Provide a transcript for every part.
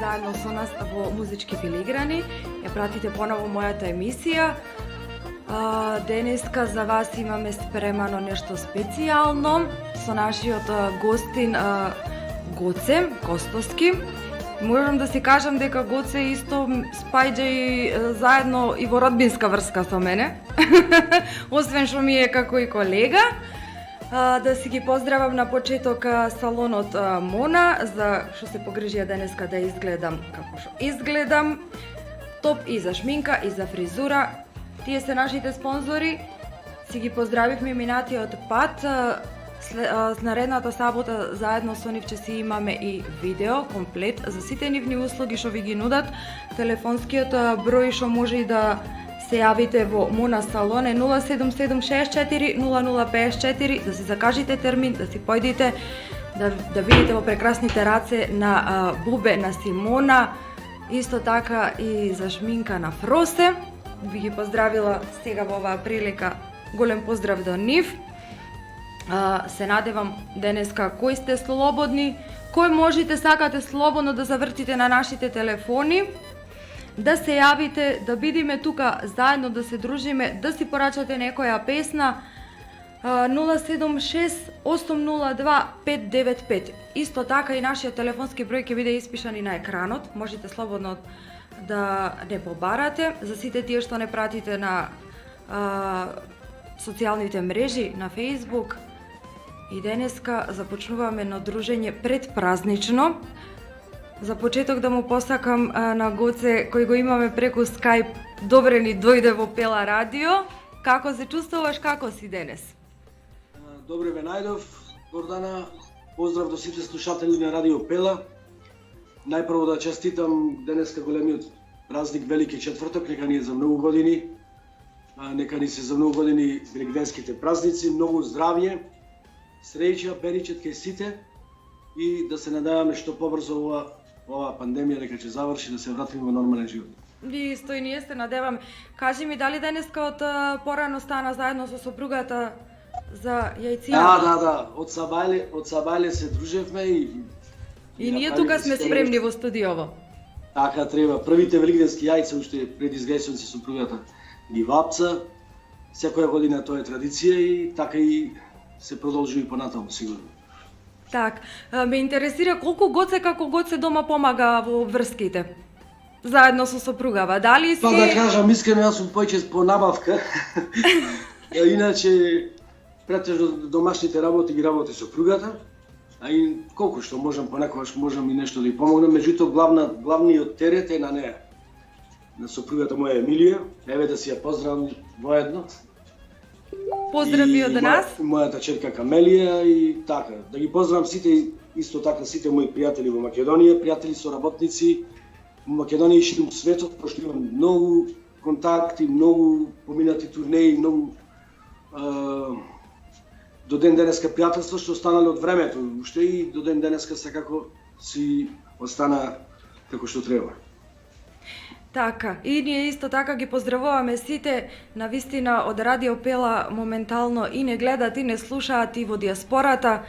заедно со нас во Музички филиграни. Ја пратите поново мојата емисија. Денеска за вас имаме спремано нешто специјално со нашиот гостин Гоце Костовски. Можам да си кажам дека Гоце исто спаѓа и заедно и во родбинска врска со мене. Освен што ми е како и колега. Да си ги поздравам на почеток салонот Мона, за што се погрижија денеска да изгледам како што изгледам. Топ и за шминка, и за фризура. Тие се нашите спонзори. Си ги поздравивме минатиот пат. Наредната сабота заедно со нив ќе си имаме и видео комплет за сите нивни услуги што ви ги нудат. Телефонскиот број што може и да се јавите во Мона салон е 077640054, да си закажите термин, да си појдете да видите во прекрасните раце на Бубе на Симона, исто така и за шминка на Фросе. Би ги поздравила сега во оваа прилика, голем поздрав до нив. Се надевам денеска кои сте слободни, кој можете сакате слободно да завртите на нашите телефони, да се јавите, да бидиме тука заедно, да се дружиме, да си порачате некоја песна. 076-802-595. Исто така и нашиот телефонски број ќе биде испишан и на екранот. Можете слободно да не побарате. За сите тие што не пратите на социјалните мрежи, на Facebook. И денеска започнуваме едно дружење предпразнично. За почеток да му посакам на Гоце, кој го имаме преку Skype, добре ни дојде во Пела радио. Како се чувствуваш, како си денес? Добре ве најдов, Гордана. Поздрав до сите слушатели на Радио Пела. Најпрво да честитам денеска големиот празник Велики четврток, нека ни е за многу години. Нека ни се за многу години великденските празници, многу здравје, среќа, беричет кај сите и да се надеваме што побрзо ова пандемија нека ќе заврши, да се вратиме во нормален живот. И исто и ние се надеваме. Кажи ми, дали денеска од порано стана заедно со сопругата за јајцината? Да. Од Сабајле се дружевме и ние тука сме спремни во студиово. Така треба. Првите великденски јајца уште пред изгресен си сопругата ги вапца. Секоја година тоа е традиција и така и се продолжува и понатаму сигурно. Так, ме интересира колку Гоце како Гоце дома помага во врските, заедно со сопругава. Дали си... Па да кажам искрено, јас сум појче по набавка. Иначе, претежно домашните работи ги работи сопругата, а и колку што можам, понекогаш можам и нешто да ја помогнам, меѓутоа главниот терет е на неа. На сопругата моја Емилија, еве да си ја поздравам воедно. Поздрави од нас. Мојата черка Камелија и така. Да ги поздравам сите, исто така сите мои пријатели во Македонија, пријатели соработници во Македонија и ширум светот, пошто имам многу контакти, многу поминати турнеи, многу до ден денеска пријателства што останале од времето, уште и до ден денеска секако си остана како што треба. Така, и ние исто така ги поздравуваме сите, на вистина од Радио Пела моментално и не гледат и не слушаат и во диаспората.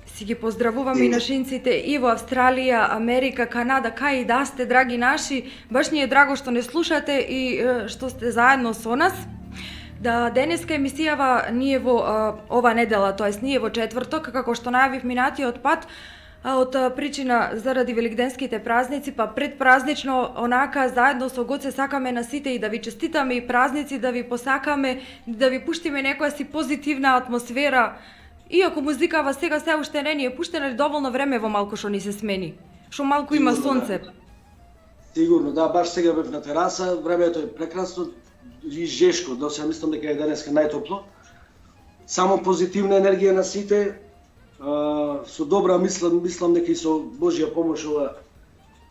Си ги поздравуваме и нашинците и во Австралија, Америка, Канада, кај и да сте, драги наши. Баш ни е драго што не слушате и што сте заедно со нас. Да, денеска емисијава ние во ова недела, тоест ние во четврток, како што најавив минатиот пат, од причина заради великденските празници, па предпразнично онака заедно со Гоце сакаме на сите и да ви честитаме и празници, да ви посакаме, да ви пуштиме некоја си позитивна атмосфера. Иако музикава сега се уште не ни е пуштена, доволно време во малку што ни се смени. Што малку има сонце. Да. Сигурно, да, баш сега бев на тераса, времето е прекрасно и жешко, да се мислам дека е денеска најтопло. Само позитивна енергија на сите. Со добра мислам дека и со Божја помош ова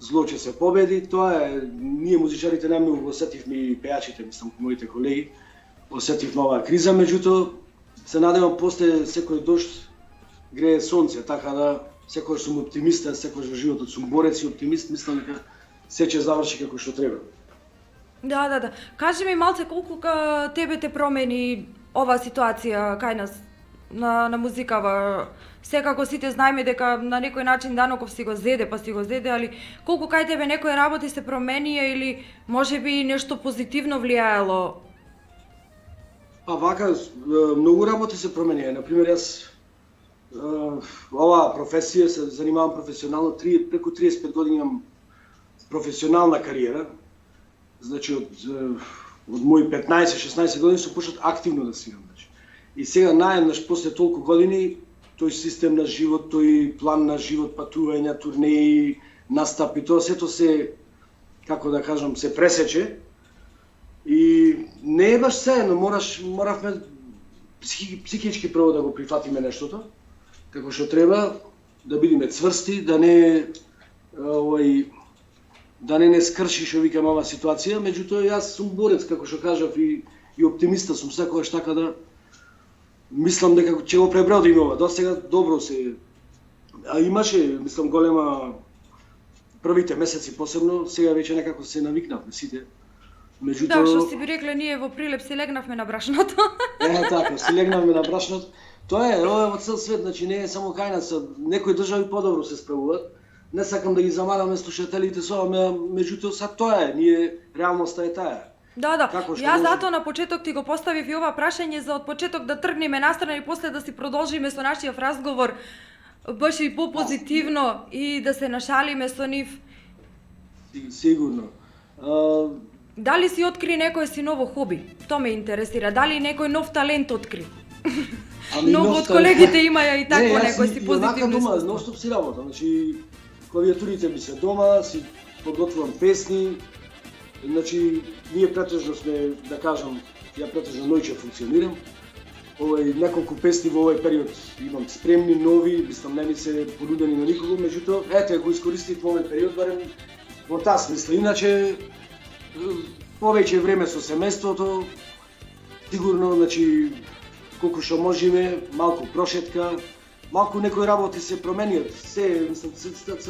зло ќе се победи. Тоа е, ние музичарите најмногу го осетивме и пејачите, мислам, моите колеги, осетивме оваа криза, меѓутоа се надевам после секој дожд грее сонце, така да секогаш сум оптимист, секогаш во животот сум борец и оптимист, мислам дека се ќе заврши како што треба. Да. Кажи ми малце колку тебе те промени оваа ситуација кај нас на музикава. Секако сите знаеме дека на некој начин Даноков си го зеде, па си го зеде, али колку кај тебе некои работи се променија или можеби нешто позитивно влијаело? Па вака, многу работи се променија. Например, јас оваа професија се занимавам професионално, преку 35 години имам професионална кариера. Значи од мои 15-16 години сум почнат активно да свирам. Значи. И сега наеднаш после толку години тој систем на живот, тој план на живот, патувања, турнеи, настапи, тоа сето се, како да кажам, се пресече. И не е баш сеено, моравме психички прво да го прифатиме нештото, како што треба, да бидеме цврсти, да не скрши што викам ова ситуација, меѓутоа јас сум борец, како што кажав, и оптимиста сум секогаш, така да мислам дека ќе го пребродиме ова. Досега добро се, а имаше, мислам, голема првите месеци посебно, сега веќе некако се навикнавме сите. Меѓутоа, Да, што си би рекле, ние во Прилеп си легнавме на брашното. Така, си легнавме на брашното. Тоа е, ова е во цел свет, значи не е само кај нас, некои држави подобро се справуваат. Не сакам да ги замараме слушателите со ова, меѓутоа са тоа е, ние реалноста е таа. Да. Како што Јас може- затоа на почеток ти го поставив и ова прашање за од почеток да тргнеме настрана и после да си продолжиме со нашиот разговор баш и попозитивно и да се нашалиме со нив. Сигурно. Дали си откри некој си ново хоби? Тоа ме интересира. Дали некој нов талент откри? Многу од колегите имаја и такво некој си позитивно дома, искуство. ностоп си работам, значи клавиатурите ми се дома, си подготвувам песни, значи ние претежно сме, да кажам, ја претежно ноќе функционирам. Неколку песни во овој период имам спремни, нови, мислам не ми се понудени на никого, меѓутоа, ете, го искористив во овој период, барем во таа смисла. Иначе, повеќе време со семејството, сигурно, значи, колку што можеме, малку прошетка, малку некои работи се промениат, мислам,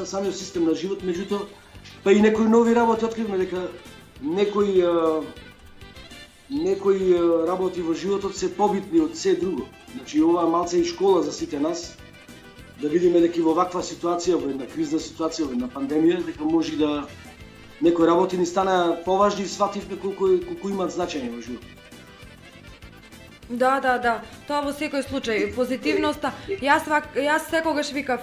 самиот систем на живот, меѓутоа, па и некои нови работи откривме дека некои работи во животот се побитни од се друго. Значи, ова малце и школа за сите нас, да видиме дека и во ваква ситуација, во една кризна ситуација, во една пандемија, дека може да некои работи ни стана поважни и свативме колку имаат значење во животот. Да. Тоа во секој случај. Позитивноста. Јас секогаш викав,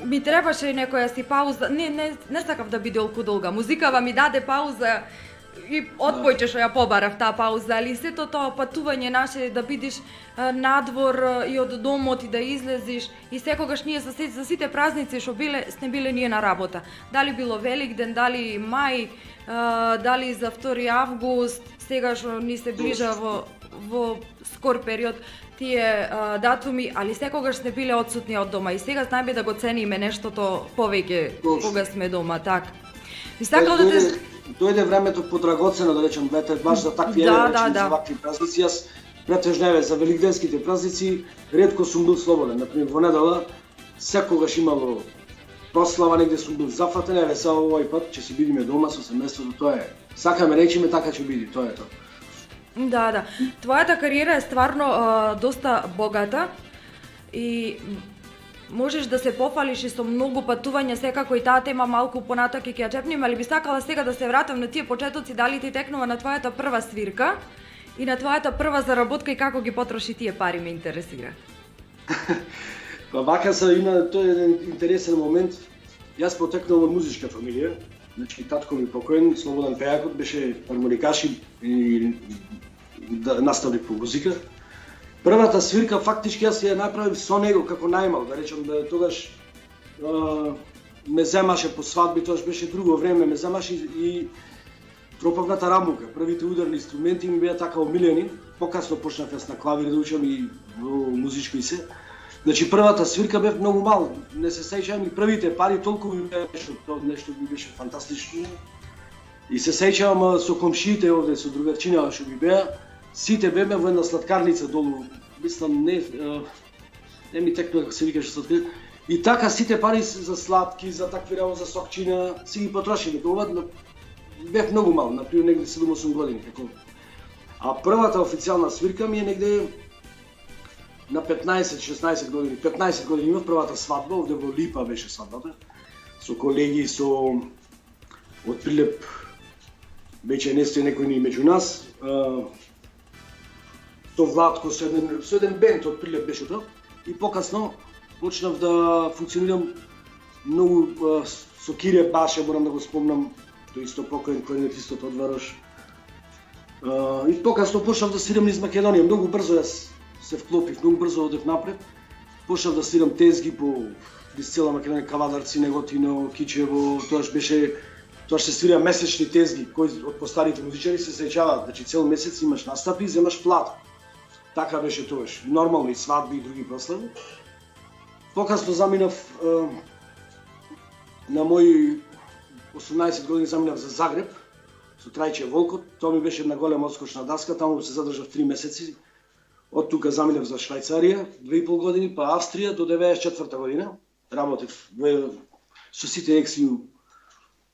ми требаше некоја си пауза. Не сакав да биде толку долга. Музикава ми даде пауза и отпојче што ја побарав таа пауза, али сето тоа патување наше да бидеш надвор и од домот и да излезиш и секогаш ние за сите празници што сне биле ние на работа. Дали било Великден, дали мај, дали за 2 август, сега што ни се ближа во скор период тие датуми, али секогаш сме биле отсутни од дома и сега знаеме да го цениме нештото повеќе кога сме дома, така. И сакал да те Дојде времето подрагоцено, да речем, баш за такви за вакви празници. Јас претежно за великденските празници ретко сум бил слободен. Например, во недела секогаш имало прослава, негде сум бил зафатен, са овој пат ќе си бидиме дома со семејството, тоа е. Сакаме речиме, така ќе биде, тоа е тоа. Да. Твојата кариера е стварно доста богата и можеш да се пофалиш и со многу патувања, секако и таа тема малку понатаки ќе ја чепнеме, али би сакала сега да се вратам на тие почетоци, дали ти текнува на твојата прва свирка и на твојата прва заработка и како ги потроши тие пари, ме интересира. Па вака има тој еден интересен момент. Јас потекнувам од музичка фамилија, значи татко ми покоен, Слободан Пејакот, беше хармоникаш и наставник по музика. Првата свирка фактички јас ја направив со него како најмал, да речем, да тогаш ме земаше по свадби, тоа беше друго време, ме земаше и тропавната рамука, првите ударни инструменти ми беа така омилени. Покасно почнав јас на клавир да учам и во музичко и се. Значи првата свирка бев многу мал, не се сеќавам и првите пари толку ми беше, тоа нешто ми беше фантастично. И се сеќавам со комшиите овде, со другарчина што ми беа, сите беме во една сладкарница долу, мислам не ми текнува како се викаше сладкарница. И така сите пари за сладки, за такви работи, за сокчина, си ги потрошиле. Ова бев многу мал, например негде 7-8 години како. А првата официјална свирка ми е негде на 15-16 години, 15 години имав првата свадба, овде во Липа беше свадбата, со колеги, од Прилеп, вече не стои некој ни меѓу нас, со Владко, со еден бенд од Прилеп беше тоа, и покасно почнав да функционирам многу со Кире Баше, морам да го спомнам, тој исто покоен кларинетистот од Варош. И покасно почнав да свирам низ Македонија, многу брзо јас се вклопив, многу брзо одев напред. Почнав да свирам тезги по низ цела Македонија, Кавадарци, Неготино, Кичево, тоаш се свира месечни тезги, кои од постарите музичари се сеќаваат, значи цел месец имаш настапи и земаш плата. Така беше тоаш, нормално и свадби и други прослави. Покасно заминав на мои 18 години заминав за Загреб со Трајче Волкот. Тоа ми беше една голема отскочна даска, таму се задржав 3 месеци. Од тука заминав за Швајцарија 2,5 години, па Австрија до 94 година. Работев со сите ексију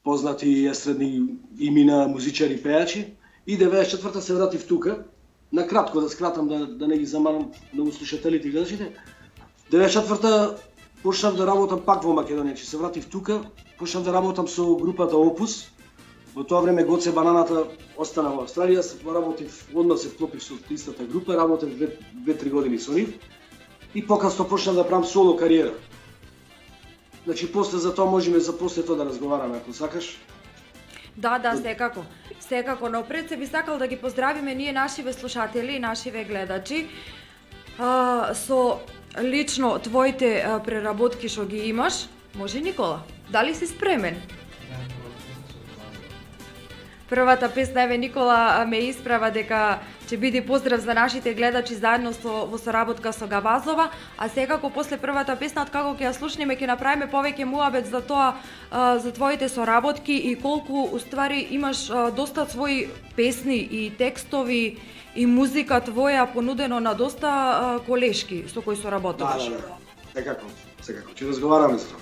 познати естрадни имена, музичари, пејачи. И 94-та се вратив тука. На кратко да скратам, да не ги замарам многу слушателите и гледачите. 94-та почнав да работам пак во Македонија, че се вратив тука, почнав да работам со групата Опус. Во тоа време Гоце Бананата остана во Австралија, работив, одма се вклопив со истата група, работев 2-3 години со нив и покасно почнав да правам соло кариера. Значи, после за тоа можеме за после тоа да разговараме, ако сакаш. Да, секако. Секако, но пред се би сакал да ги поздравиме ние нашиве слушатели и нашиве гледачи со лично твоите преработки што ги имаш. Може, Никола? Дали си спремен? Првата песна, еве, Никола ме исправа дека ќе биде поздрав за нашите гледачи заедно во соработка со Гавазова, а секако после првата песна, откако ќе ја слушнеме, ќе направиме повеќе муабет за тоа, за твоите соработки и колку уствари имаш доста своји песни и текстови и музика твоја понудено на доста колешки со кои соработуваш. Да. Секако. Ќе разговараме за тоа.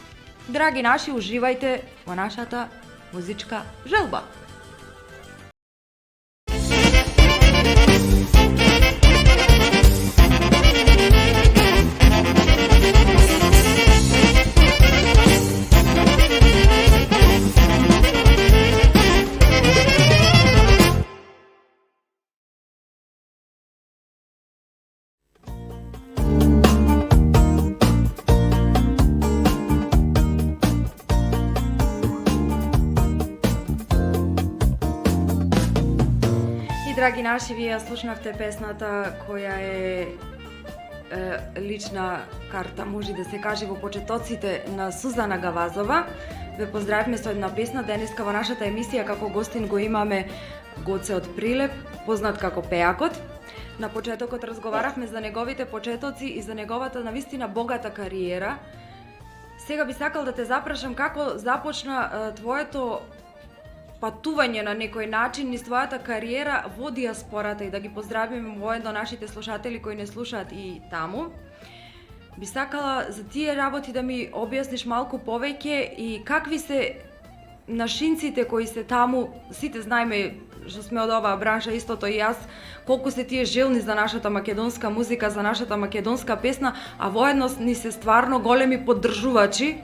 Драги наши, уживајте во нашата музичка желба. Драги наши, вие слушнавте песната која е лична карта, може да се каже, во почетоците на Сузана Гавазова. Ве поздравивме со една песна. Денеска во нашата емисија како гостин го имаме Гоце од Прилеп, познат како Пејакот. На почетокот разговаравме за неговите почетоци и за неговата навистина богата кариера. Сега би сакал да те запрашам како започна твоето патување на некој начин низ твојата кариера во диаспората и да ги поздравиме воедно нашите слушатели кои не слушаат и таму. Би сакала за тие работи да ми објасниш малку повеќе и какви се нашинците кои се таму. Сите знаеме што сме од оваа бранша, истото и јас, колку се тие желни за нашата македонска музика, за нашата македонска песна, а воедно ни се стварно големи поддржувачи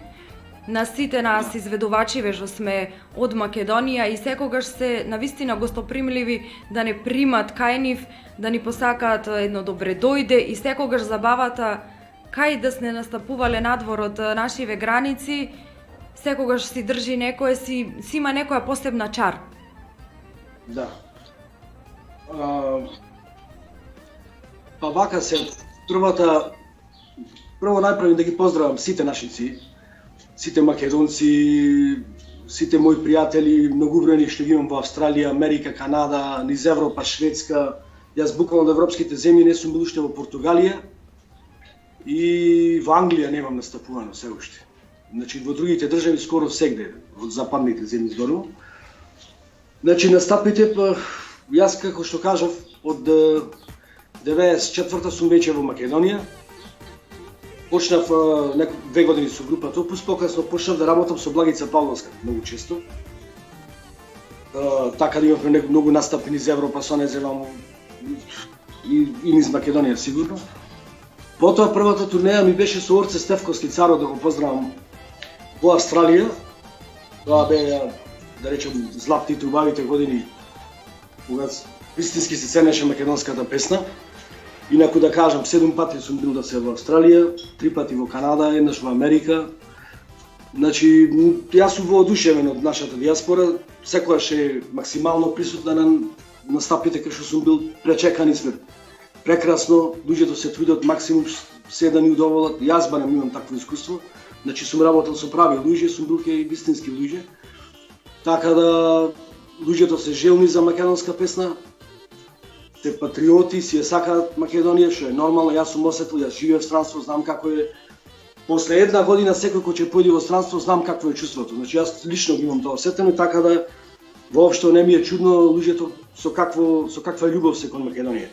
на сите нас изведувачиве што сме од Македонија и секогаш се навистина гостопримливи да не примат кај нив, да ни посакаат едно добре дојде и секогаш забавата кај да сме настапувале надвор од нашиве граници, секогаш си држи некој, си има некоја посебна чар. Да. Па вака се, прво најпрво да ги поздравам сите нашици, сите македонци, сите мои пријатели, многубројни што ги имам во Австралија, Америка, Канада, низ Европа, Шведска. Јас буквално од европските земји не сум бил уште во Португалија и во Англија немам настапувано се уште. Значи во другите држави скоро сегде, од западните земји зборувам. Значи настапите, јас како што кажав, од 94-та сум веќе во Македонија. Почнав 2 години со групата Опус, покасно почнав да работам со Благица Павловска многу често. Така да имавме многу настапи низ Европа, со не земам и низ Македонија сигурно. Потоа првата турнеја ми беше со Орце Стефковски Царо, да го поздравам, во Австралија. Тоа беа, да речем, златните убавите години, кога вистински се ценеше македонската песна. Инаку да кажам, 7 пати сум бил да се во Австралија, 3 пати во Канада, еднаш во Америка. Значи, јас сум воодушевен од нашата диаспора, секогаш е максимално присутна на настапите кај што сум бил, пречекани сме прекрасно, луѓето се трудат максимум се да ни удоволат. Јас барем имам такво искуство, значи сум работел со прави луѓе, сум бил кај вистински луѓе. Така да луѓето се желни за македонска песна, те патриоти, си ја сакаат Македонија, што е нормално, јас сум осетил, јас живеев в странство, знам како е. После една година секој кој ќе појде во странство, знам какво е чувството. Значи јас лично ги имам тоа осетено, така да воопшто не ми е чудно луѓето со каква љубов се кон Македонија.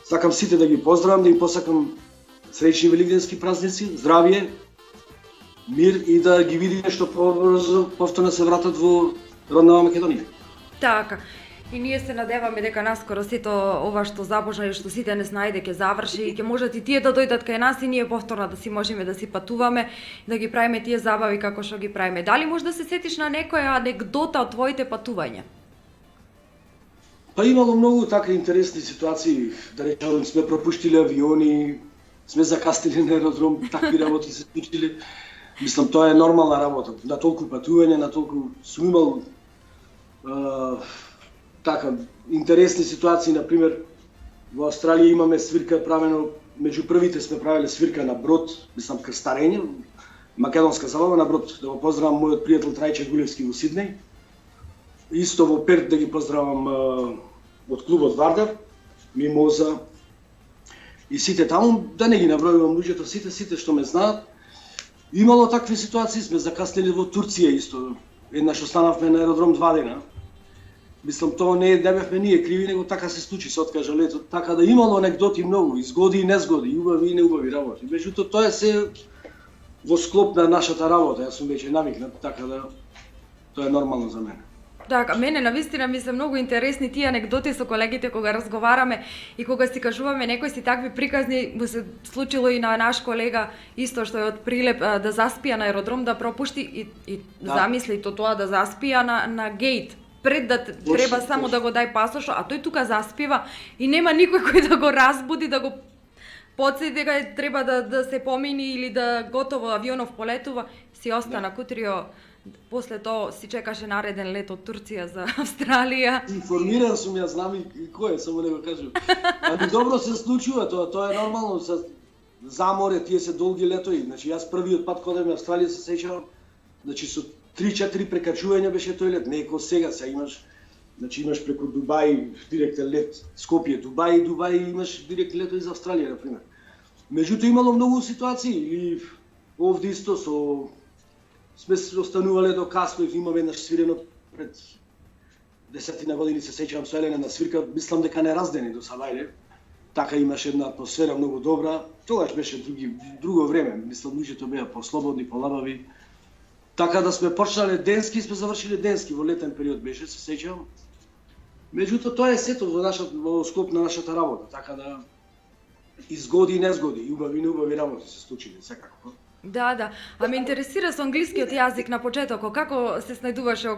Сакам сите да ги поздравам, да им посакам среќни великденски празници, здравје, мир и да ги видиме што побрзо повторно се вратат во родна Македонија. Така. И ние се надеваме дека наскоро сето ова што започна и што сите не знаеде ќе заврши и ќе можат и тие да дојдат кај нас и ние повторно да си можеме да си патуваме, да ги правиме тие забави како што ги правиме. Дали може да се сетиш на некоја анегдота од твоите патувања? Па имало многу така интересни ситуации, да речем, сме пропуштиле авиони, сме закаснили на аеродром, такви работи се случиле. Мислам, тоа е нормална работа. На толку патување, на толку сум имал така интересни ситуации, на пример во Австралија имаме свирка правено, меѓу првите сме правеле свирка на брод, мислам крстарење, македонска забава на брод. Да го поздравам мојот пријател Трајче Гулевски во Сиднеј. Исто во Перт да ги поздравам од клубот Вардар, Мимоза и сите таму, да не ги набројувам луѓето, сите што ме знаат. Имало такви ситуации, сме закаснели во Турција исто. Еднаш останавме на аеродром 2 дена. Мислам, тоа не бевме ние криви, него така се случи, се откажа летот. Така да имало анекдоти многу, изгоди и незгоди, убави и неубави работи. Меѓутоа, тоа е се во склоп на нашата работа, јас сум веќе навикнат, така да тоа е нормално за мене. Така, мене навистина ми се многу интересни тие анекдоти со колегите кога разговараме и кога си кажуваме некои си такви приказни, му се случило и на наш колега исто што е од Прилеп да заспија на аеродром, да пропушти и замисли тоа да заспија на гейт. Пред да треба само да го дај пасош, а тој тука заспива и нема никој кој да го разбуди, да го подсети дека треба да се помини или да готово авионов полетува, си остана кутрио. После тоа си чекаше нареден лет од Турција за Австралија. Информиран сум, јас знам и кој е, само не го кажам. Ами добро се случува, тоа е нормално, за море тие се долги летови. Значи јас првиот пат кога одев на Австралија се сеќавам, значи со 3-4 прекачувања беше тој лет, не е како сега, имаш преку Дубај директен лет, Скопје, Дубај имаш директен летови за Австралија, например. Меѓутоа имало многу ситуации и овде исто сме останувале до касно и имаме еднаш свирено пред 10 години, се сеќавам со Елена на свирка, мислам дека не раздени до Савајле. Така имаше една атмосфера многу добра. Тогаш беше друго време, мислам луѓето беа послободни, полабави. Така да сме почнале денски и сме завршиле денски, во летен период беше, се сеќавам. Меѓутоа тоа е сето во склоп на нашата работа, така да изгоди и незгоди, и убави и неубави работи се случиле секако. Да. А ме интересира со англискиот јазик на почетокот, како се снајдуваше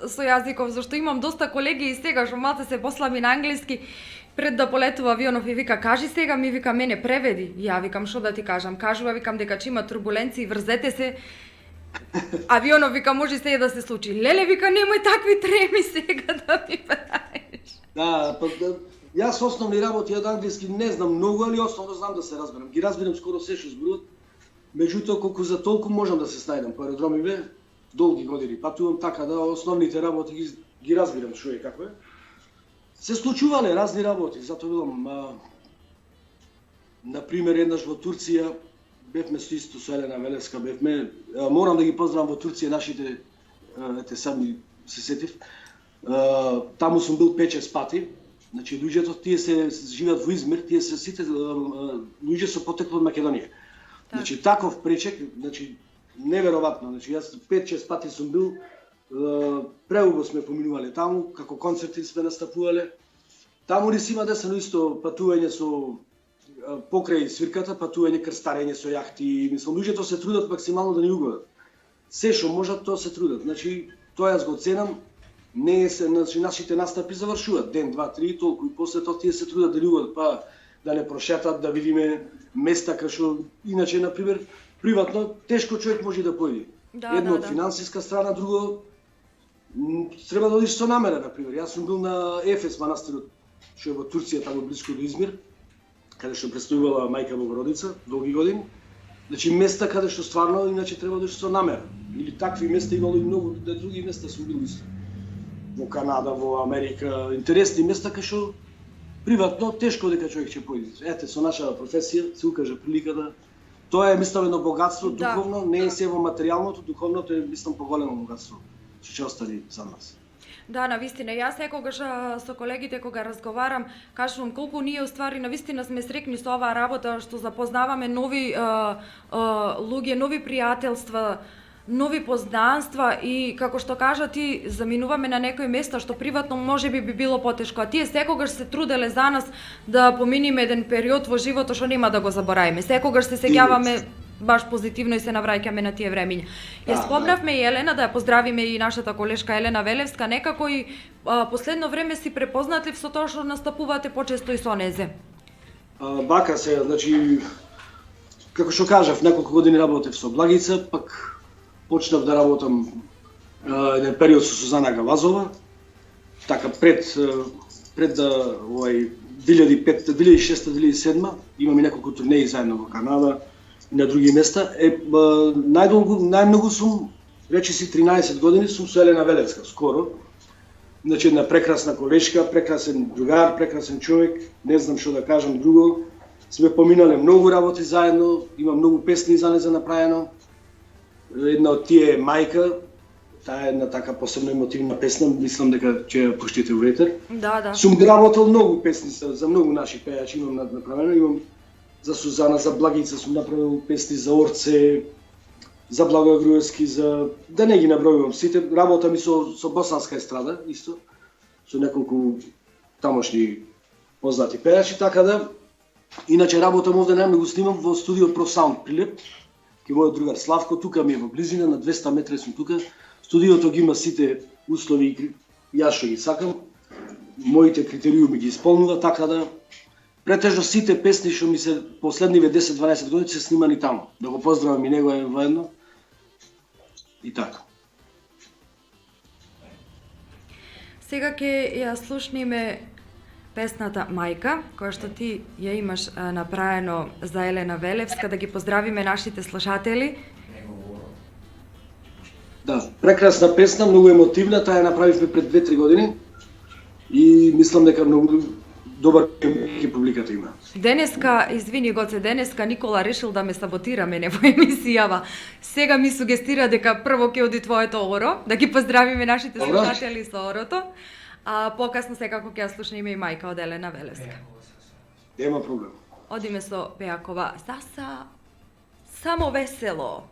со јазиков, зашто имам доста колеги и сега што малце се послаби на англиски пред да полетува авионов и вика кажи сега, ми вика мене преведи. Ја викам што да ти кажам, кажува викам дека ќе има турбуленции, врзете се. Авионов вика може се да се случи. Леле вика немој такви треми сега да ми правиш. Да, јас основни работи од англиски не знам многу, али основно знам да се разберам. Ги разбирам скоро се што зборуват. Меѓутоа колку за толку можам да се снајдам по аеродромиве, долги години патувам, така да основните работи ги разбирам што е како е. Се случувале разни работи, затоа велам на пример еднаш во Турција бевме исто со Елена Велевска, морам да ги поздравам во Турција нашите, сами се сетив, таму сум бил 5-6 пати, значи луѓето тие се живеат во Измир, тие се сите луѓе со потекло од Македонија. Значи таков пречек, значи неверојатно, значи јас 5-6 пати сум бил, преубаво сме поминувале таму, како концерти сме настапувале. Таму не си има десено исто патување со покрај свирката, патување, крстарење со јахти, мислам, луѓето се трудат максимално да ни угодат. Се што можат, тоа се трудат. Значи, тоа јас го ценам, не е се, значи, нашите настапи завршуваат, ден, два, три, толку, и после тоа тие се трудат да ни угодат, па да не прошетат, да видиме места кај што, иначе, например, приватно, тешко човек може да појде. Едно од финансиска страна, друго, треба да одиш со намера, например. Јас сум бил на Ефес манастирот, што е во Турција, таму близко до Измир, каде што престојувала мајка Богородица долги години. Значи места каде што стварно иначе треба да одиш со намера. Или такви места имало и многу други места сум бил исто. Во Канада, во Америка, интересни места кај што приватно тешко дека човек ќе појде. Ете, со нашата професија се укажа приликата. Тоа е мислам едно богатство духовно, не е се во материјалното, духовното е мислам поголемо богатство што ќе остане за нас. Да, навистина. Јас секогаш со колегите кога разговарам, кажувам колку ние уствари навистина сме срекни со оваа работа што запознаваме нови луѓе, нови пријателства, нови познанства и како што кажа ти, заминуваме на некои места што приватно можеби би било потешко, а тие секогаш се труделе за нас да поминиме еден период во животот што нема да го заборавиме. Секогаш се сеќаваме баш позитивно и се навраќаме на тие времиња. Ја спомнавме и Елена, да ја поздравиме и нашата колешка Елена Велевска, некако и последно време си препознатлив со тоа што настапувате почесто и со незе. Бака се, значи, како што кажав, неколку години работев со Благица, пак почнав да работам еден период со Сузана Гавазова, така пред да 2006-2007 имаме неколку турнеи заедно во Канада и на други места. Најмногу сум, речиси 13 години сум со Елена Велевска, скоро. Значи една прекрасна колешка, прекрасен другар, прекрасен човек, не знам што да кажам друго. Сме поминале многу работи заедно, има многу песни за неа направено. Една од тие е Мајка, таа е една така посебно емотивна песна, мислам дека ќе ја пуштите во етер. Да. Сум работел многу песни за многу наши пејачи, имам направено, имам за Сузана, за Благица сум направил песни, за Орце, за Благој Груевски, за да не ги набројувам сите, работам и со босанска естрада исто, со неколку тамошни познати пејачи, така да иначе работам овде најмногу снимам во студио ProSound Прилеп. Ке мојот другар Славко, тука ми е во близина, на 200 метри сум тука. Студиото ги има сите услови и јас што ги сакам. Моите критериуми ги исполнува, така да претежно сите песни што ми се последниве 10-12 години се снимани таму. Да го поздравам и него воедно. И така. Сега ќе ја слушниме песната Мајка, која што ти ја имаш направено за Елена Велевска, да ги поздравиме нашите слушатели. Да, прекрасна песна, многу емотивна, таа ја направивме пред 2-3 години и мислам дека многу добар ќе публиката има. Денеска, извини Гоце, денеска Никола решил да ме саботира мене во емисијава. Сега ми сугестира дека прво ќе оди твоето оро, да ги поздравиме нашите слушатели со орото. А покасно секако ќе ја слушнеме и Мајка од Елена Велевска. Нема проблем. Одиме со Пејакова Саса, само весело.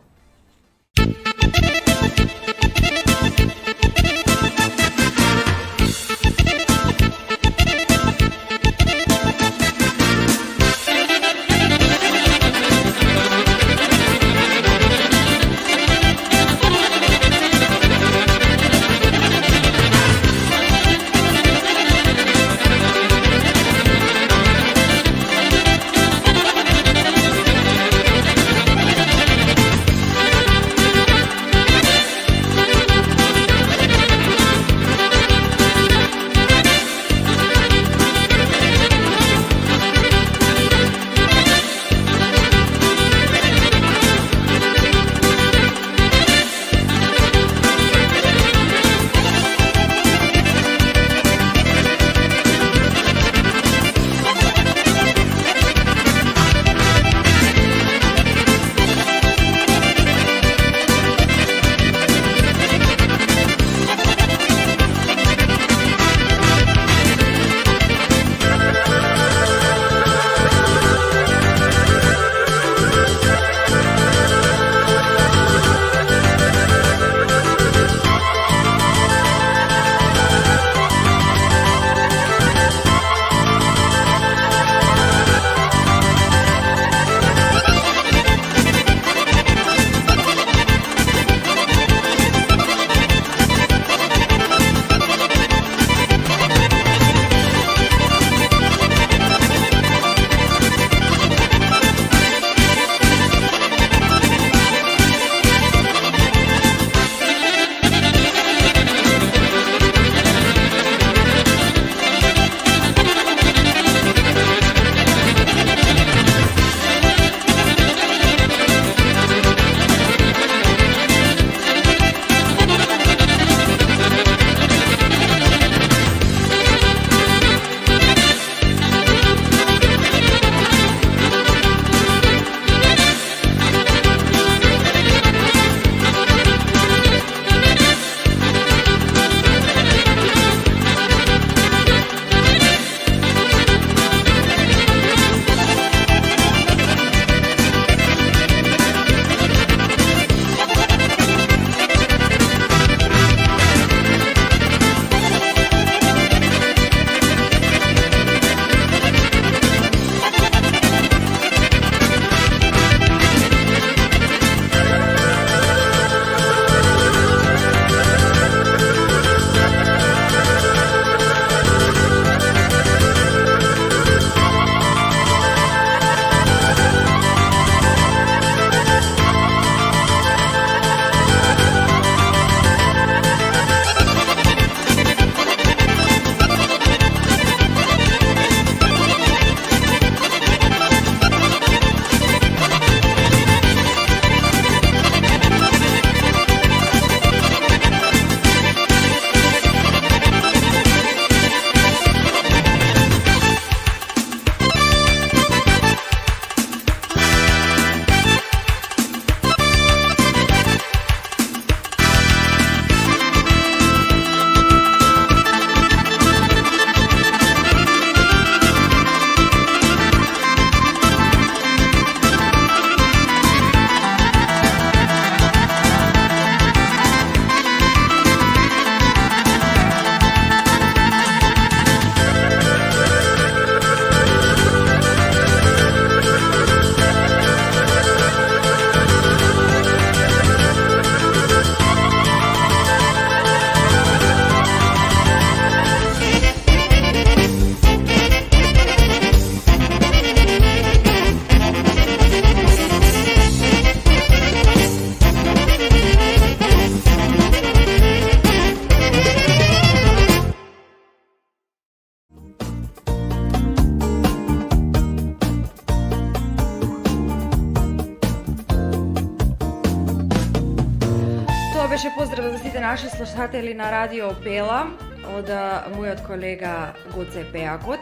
Најнаше поздрав за сите наши слушатели на Радио Бела од мојот колега Гоце Пејакот.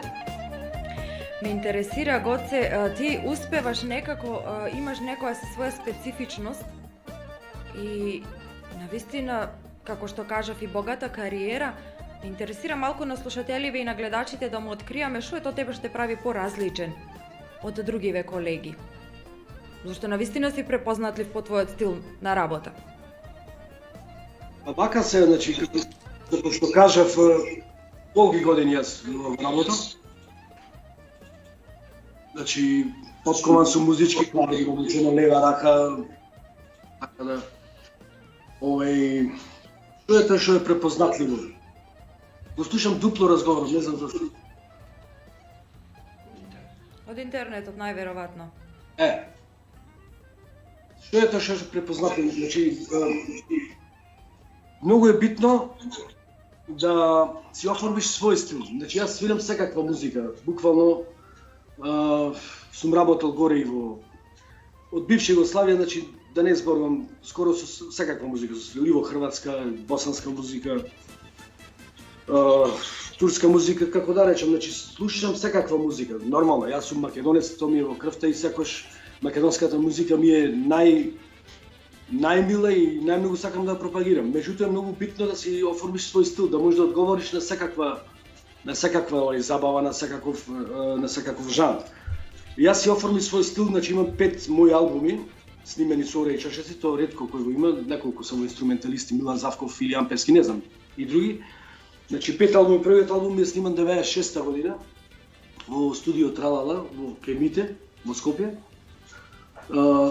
Ме интересира, Гоце, ти успеваш некако, имаш некоја своја специфичност и навистина, како што кажав, и богата кариера. Ме интересира малку на слушателиве и на гледачите да му откријаме што е тоа тебе што те прави поразличен од другиве колеги. Зашто навистина си препознатлив по твојот стил на работа. Вака се, значи, како што кажав, колки години јас работам. Значи, подкован сум музички клави, обучена лева рака, така да, што е тоа што е препознатливо? Го слушам дупло разговор, не знам зашто. Од интернетот, најверојатно. Што е тоа што е препознатливо? Значи, многу е битно да си оформиш свој стил. Значи, јас свирам секаква музика, буквално сум работел горе и од бивша Југославија, значи да не зборувам, скоро со секаква музика, со ливо хрватска, босанска музика, турска музика, како да речем, значи слушам секаква музика. Нормално, јас сум македонец, тоа ми е во крвта и секогаш македонската музика ми е најмила и најмногу сакам да ја пропагирам. Меѓутоа е многу битно да си оформиш свој стил, да можеш да одговориш на секаква забава, на секаков жанр. Јас си оформи свој стил, значи имам 5 мои албуми, снимени со Ореј Чашеци, тоа ретко кој го има, неколку само инструменталисти, Милан Завков, Илијан Пески, не знам, и други. Значи 5 албуми, првиот албум ми е сниман 96-та година во студио Тралала во Кемите, во Скопје.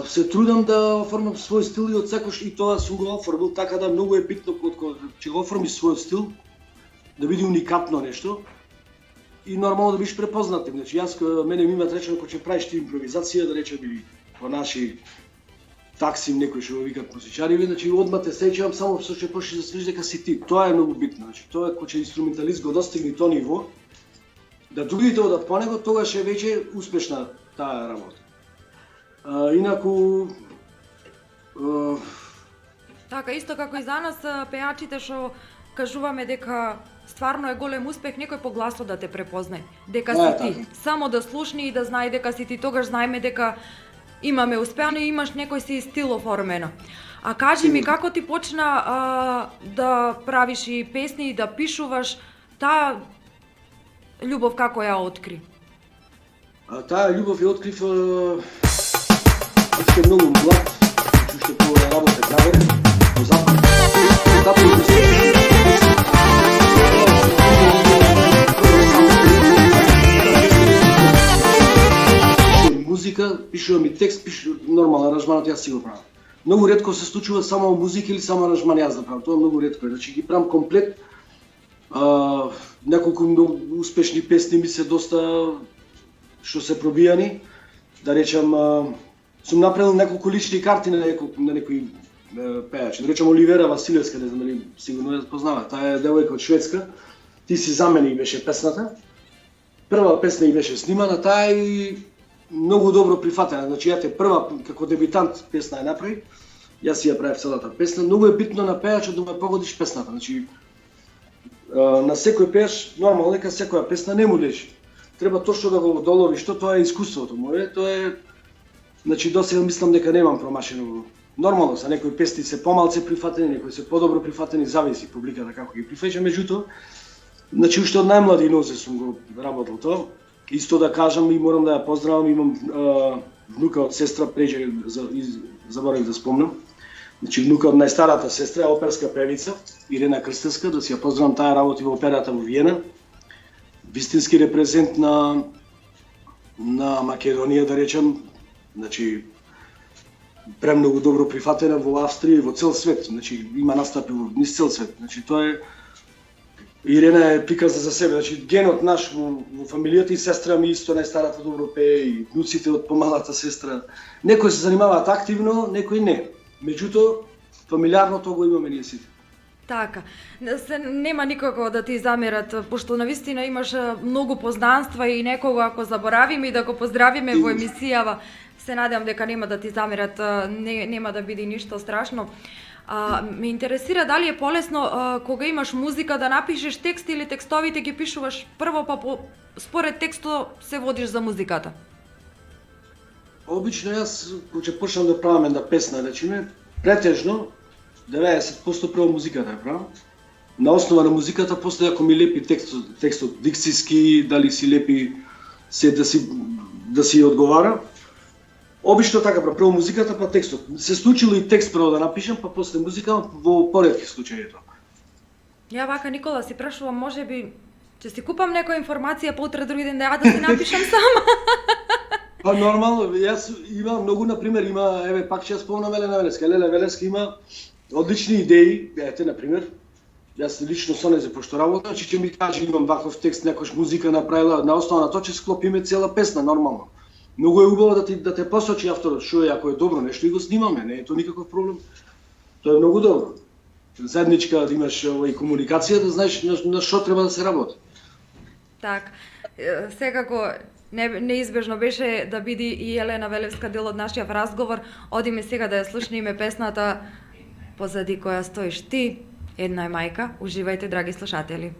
Се трудам да оформам свој стил и отсекош и тоа сум го оформил, така да многу е битно кога ќе го оформиш својот стил, да биде уникатно нешто и нормално да бидеш препознат. Значи јас мене ми имаат речено кога ќе правиш ти импровизација, да речеме по наши таксим некои што го викаат музичари, значи одма те сеќавам само што ќе почнеш да свириш дека си ти. Тоа е многу битно. Значи тоа кога ќе инструменталист го достигне тоа ниво, да другите одат по него, тогаш е веќе успешна таа работа. Инаку така исто како и за нас пејачите што кажуваме дека стварно е голем успех некој по гласот да те препознае, дека си ти. Само да слушни и да знае дека си ти, тогаш знаеме дека имаме успеано и имаш некој си стил оформено. А кажи ми, како ти почна да правиш и песни и да пишуваш, таа љубов како ја откри? Таа љубов ја открив уште многу млад, уште по работе гравере, во Запад. Музика, пишувам и текст, нормално аранжманот јас си го правам. Многу ретко се случува само музика или само аранжман јас да правам, тоа многу ретко е. Значи ги правам комплет. Неколку многу успешни песни ми се доста што се пробијани. Да речам, сум направил неколку лични карти на некои пејачи. Да речам Оливера Василевска, не знам дали сигурно ја познава. Таа е девојка од Шведска. Ти си за мене и беше песната. Прва песна и беше снимана, таа и многу добро прифатена. Значи ја прва како дебитант песна ја направи. Јас си ја правев целата песна. Многу е битно на пејачот да ме погодиш песната. Значи на секој пејач нормално дека секоја песна не му лежи. Треба точно да го доловиш, тоа е искуството мое, тоа е. Значи досега мислам дека немам промашено. Нормално за некои песни се помалце прифатени, некои се подобро прифатени, зависи публиката како ги прифаќа, меѓутоа, значи уште од најмлади нозе сум го работел тоа. Исто да кажам и морам да ја поздравам, имам внука од сестра, преđe заборавив да спомнам. Значи внука од најстарата сестра е оперска певица, Ирена Крстевска, да си ја поздравам, таа работи во операта во Виена. Вистински репрезент на Македонија, да речем. Значи премногу добро прифатена во Австрија и во цел свет. Значи има настапи во низ цел свет. Значи тоа е Ирена е приказна за себе. Значи генот наш во фамилијата и сестра ми исто најстарата добро пее и внуците од помалата сестра. Некои се занимаваат активно, некои не. Меѓутоа фамилиарно тоа го имаме ние сите. Така, нема никако да ти замерат, пошто навистина имаш многу познанства и некого ако заборавиме и да го поздравиме во емисијава, се надевам дека нема да ти замерат, нема да биде ништо страшно. Ме интересира дали е полесно кога имаш музика да напишеш текст или текстовите ги пишуваш прво, па според текстот се водиш за музиката? Обично јас, кога ќе почнам да правам една песна, речеме, претежно 90% прво музиката ја правам. На основа на музиката, после ако ми лепи текстот дикциски, дали си лепи се да си одговара. Обично така, прво музиката, па текстот. Се случило и текст прво да напишам, па после музика, во поретки случаи тоа. Ја вака, Никола, си прашувам, може би ќе си купам некоја информација, па утре други ден да си напишам сама. Па нормално, јас имам многу, например, еве пак ќе ја спомнам Елена Велеска. Елена Велеска има одлични идеи, ете, например, јас лично со нејзе пошто работам, ќе ми каже имам ваков текст, некош музика направила, на основа на тоа ќе склопиме цела песна нормално. Многу е убаво да те посочи авторот, што е, ако е добро нешто и го снимаме, не е тоа никаков проблем. Тоа е многу добро. Заедничка да имаш и комуникација, да знаеш на што треба да се работи. Так, секако неизбежно беше да биде и Елена Велевска дел од нашиот разговор. Одиме сега да ја слушнеме песната "Позади која стоиш ти", "Една е мајка". Уживајте, драги слушатели.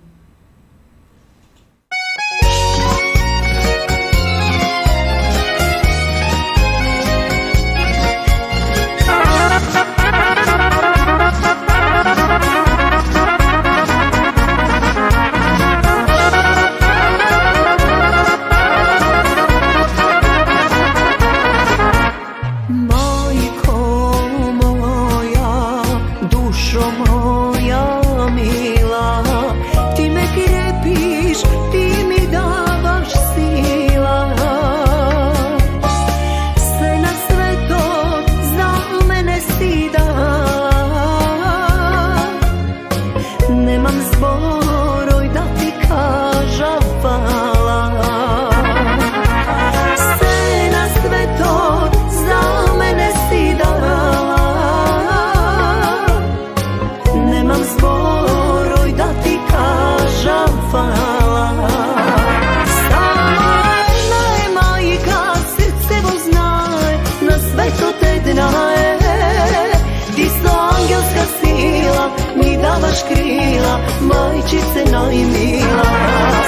Krila, majčice najmila,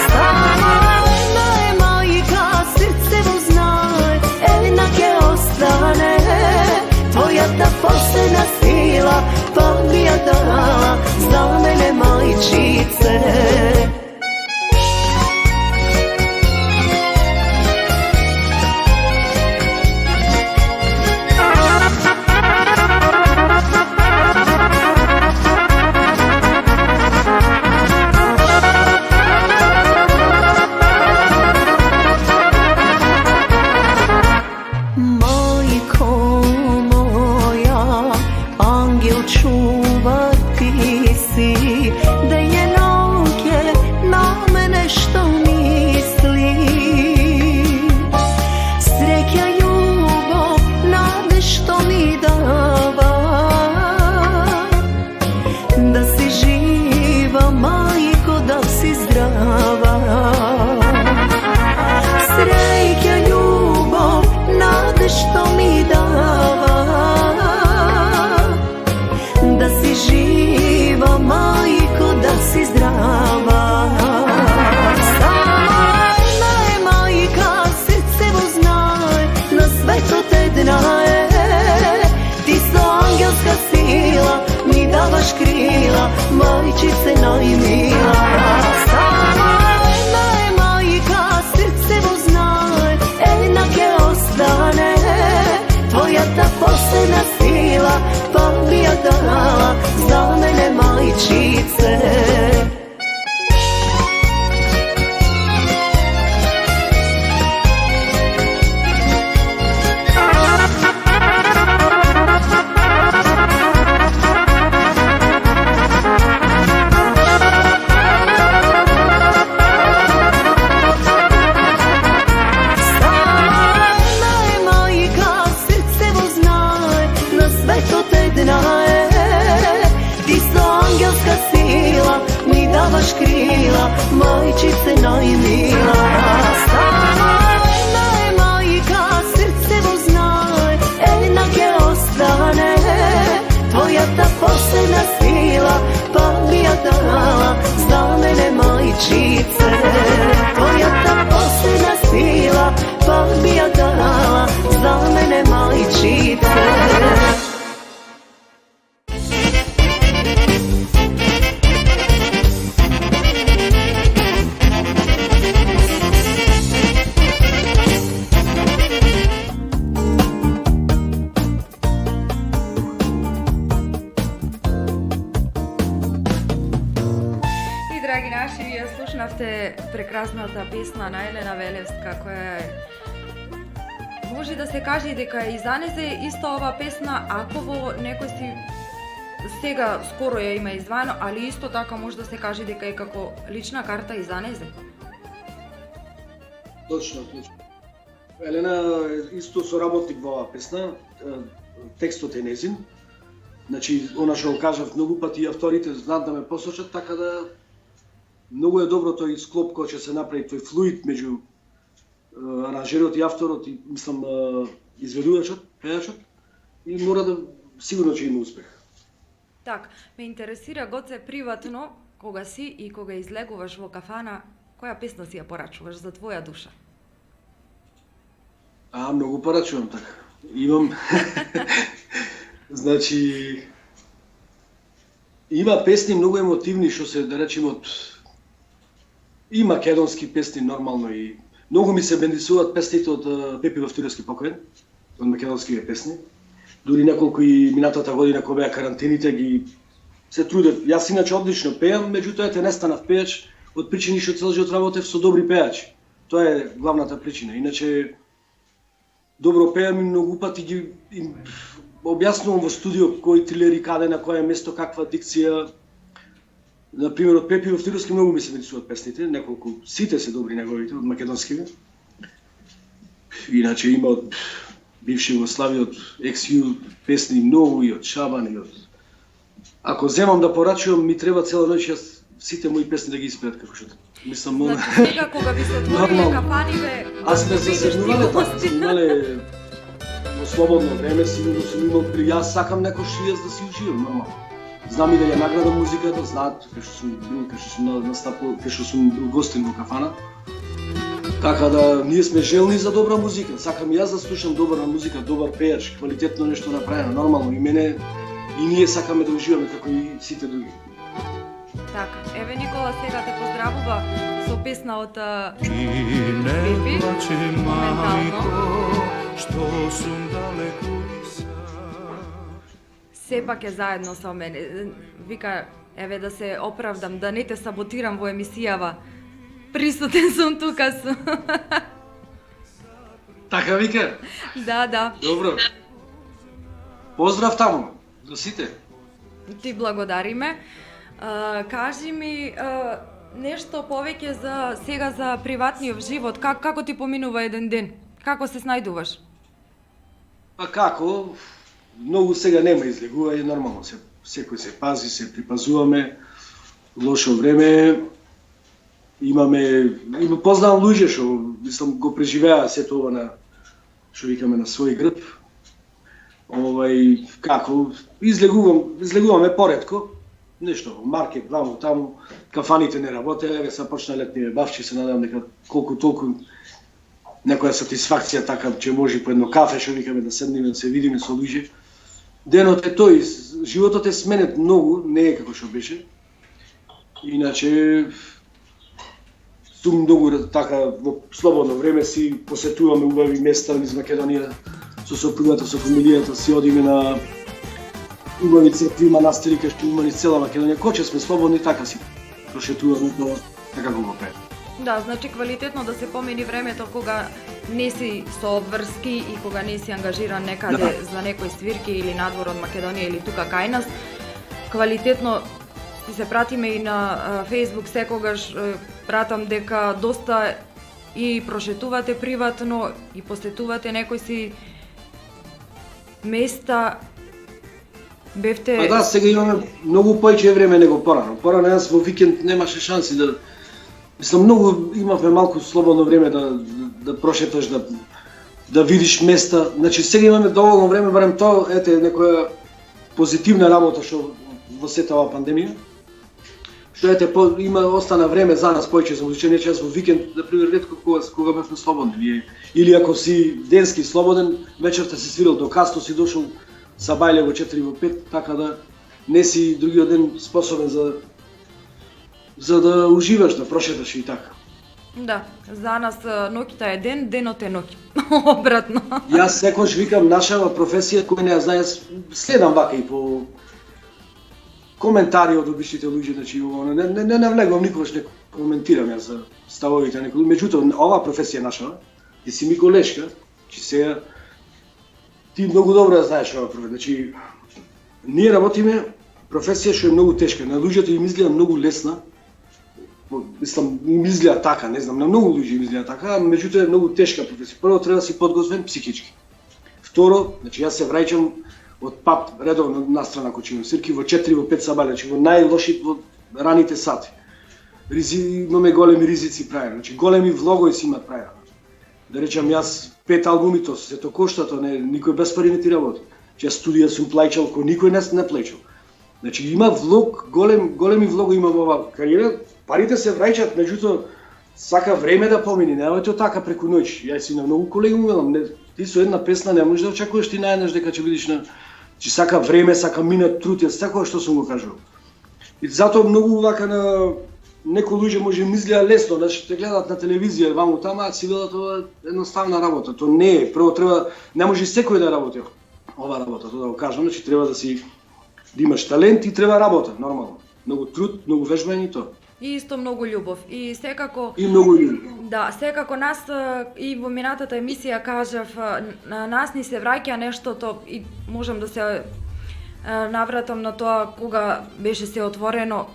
sama jedna je majka, srce mu znaj, jednake ostane, tvoja ta posljedna sila, pa mi ja dala, za mene majčice. Krila, majčice najmila, sama jedna je majka, srce mu znaj, jednake ostane, tvoja ta posljedna sila, pa mi ja dala, za mene majčice. Krila, majčice najmila, sama jedna je majka, srce mu zna, спомнавте прекрасната песна на Елена Велевска, која е... Може да се каже дека и за незе исто ова песна, ако во некој си сега скоро ја има издвоено, али исто така може да се каже дека е како лична карта и за незе. Точно. Елена исто соработник во оваа песна, текстот е незин. Значи, она што го кажав многу пати, авторите знаат да ме посочат, така да многу е добро тој склоп кој ќе се направи, тој флуид меѓу аранжерот и авторот и мислам изведувачот, пејачот, и мора да сигурно ќе има успех. Так, ме интересира Гоце приватно, кога си и кога излегуваш во кафана, која песна си ја порачуваш за твоја душа? Многу порачувам така. Имам значи има песни многу емотивни што се, да речеме, од и македонски песни нормално, и многу ми се бендисуваат песните од Пепи Вовтилевски покоен, од македонските песни. Дури неколку и минатата година кога беа карантините ги се трудев. Јас иначе одлично пеам, меѓутоа те не станав пеач од причини што цел живот работев со добри пеачи. Тоа е главната причина. Иначе добро пеам и многу пати ги објаснувам во студио кои трилери каде, на кое место, каква дикција. Например, од Пепи Вовтилевски многу ми се бендисуваат песните, неколку, сите се добри неговите, од македонските. Иначе има од бивши Југославија, од XU песни многу, и од Шабан, и од... Ако земам да порачувам, ми треба цела ноќ јас сите мои песни да ги испеат како што. Мислам, Значи, сега кога би се отвориле кафаниве... Аз сме заседнувале така, имале во слободно време, сигурно сум имал при... Јас сакам некош и јас да си уживам, нормално. Знам и да ја наградам музиката, знаат кај што сум бил, кај што сум настапил, кај што сум бил гостин во кафана. Така да, ние сме желни за добра музика. Сакам и јас да слушам добра музика, добар пејач, квалитетно нешто направено, нормално. И мене, и ние сакаме да уживаме како и сите други. Така, еве Никола сега те поздравува со песна од И не Пепи, плаче моментално. мајко, што сум далеку и сам. Сепак е заедно со мене. Вика, еве да се оправдам, да не те саботирам во емисијава. Присутен сум тука сум. Така вика? Да. Добро. Поздрав таму, до сите. Ти благодариме. Кажи ми нешто повеќе за сега за приватниот живот. Како ти поминува еден ден? Како се снајдуваш? Па како? Многу сега нема излегување, нормално се секој се пази, се припазуваме. Лошо време имаме познавам луѓе што мислам го преживеа сето ова на што викаме на свој грб. Како излегуваме поретко. Нешто, маркет, ваму, таму, кафаните не работеле, еве са почна летниве бавчи, се надам дека колку толку некоја сатисфакција така, че може по едно кафе, што викаме да седнеме, да се видиме со луѓе. Денот е тој, животот е сменет многу, не е како што беше. Иначе, сум многу така, во слободно време си посетуваме убави места низ Македонија, со сопругата, со фамилијата, си одиме на убави цркви, манастири, кај што има низ цела Македонија. Коче сме слободни, така си прошетуваме, тоа така го правиме. Да, значи квалитетно да се помени времето кога не си со обврски и кога не си ангажиран некаде за некои свирки или надвор од Македонија или тука кај нас. Квалитетно си се пратиме и на Facebook секогаш пратам дека доста и прошетувате приватно и посетувате некои си места. Бевте... Па да, сега имаме многу повеќе време него порано. Порано јас во викенд немаше шанси да... Мислам, многу имавме малку слободно време да прошеташ, да видиш места. Значи, сега имаме доволно време, барем тоа, ете, некоја позитивна работа што во сета оваа пандемија. Што ете, остана време за нас повеќе за музичење, јас во викенд, например, ретко кога бевме слободни. Или ако си денски слободен, вечерта си свирил до касно, си дошол са бајле во 4 во 5, така да не си другиот ден способен за да уживаш, да прошеташ и така. Да, за нас ноќта е ден, денот е ноќ. Обратно. Јас секојаш викам нашава професија кој не ја знае, следам вака и по коментари од обичните луѓе, значи не навлегувам никогаш коментирам јас за ставовите некои. Меѓутоа, оваа професија наша, ти си ми колешка, че сега ти многу добро да знаеш ова професија. Значи, ние работиме професија што е многу тешка. На луѓето им изгледа многу лесна. Мислам, им изгледа така, не знам, на многу луѓе им изгледа така, меѓутоа е многу тешка професија. Прво треба да си подготвен психички. Второ, значи јас се враќам од ПАП редовно настрана кога имам свирки во 4 во 5 сабајле, значи во најлоши во раните сати. Имаме големи ризици прави, значи големи влогови си имат прави. Да речам јас 5 албуми, то се то кошта, то не никој без пари не ти работи. Че студија сум плаќал, кој никој не плаќал. Значи има влог, големи влогови има во оваа кариера, парите се враќаат, меѓутоа сака време да помине, нема тоа така преку ноќ. Јас и на многу колеги велам, ти со една песна не можеш да очекуваш ти наеднаш дека ќе видиш на че сака време, сака минат труд, јас секоја што сум го кажувал. И затоа многу вака на некои луѓе може мислеа лесно, значи те гледаат на телевизија, ваму тама, си велат ова едноставна работа. Тоа не е, прво треба, не може секој да работи ова работа, тоа да го кажам, значи треба да имаш талент и треба работа, нормално. Многу труд, многу вежбање и тоа. И исто многу љубов. И секако И многу љубов. Да, секако нас и во минатата емисија кажав, на нас ни се враќа нештото и можам да се навратам на тоа кога беше се отворено.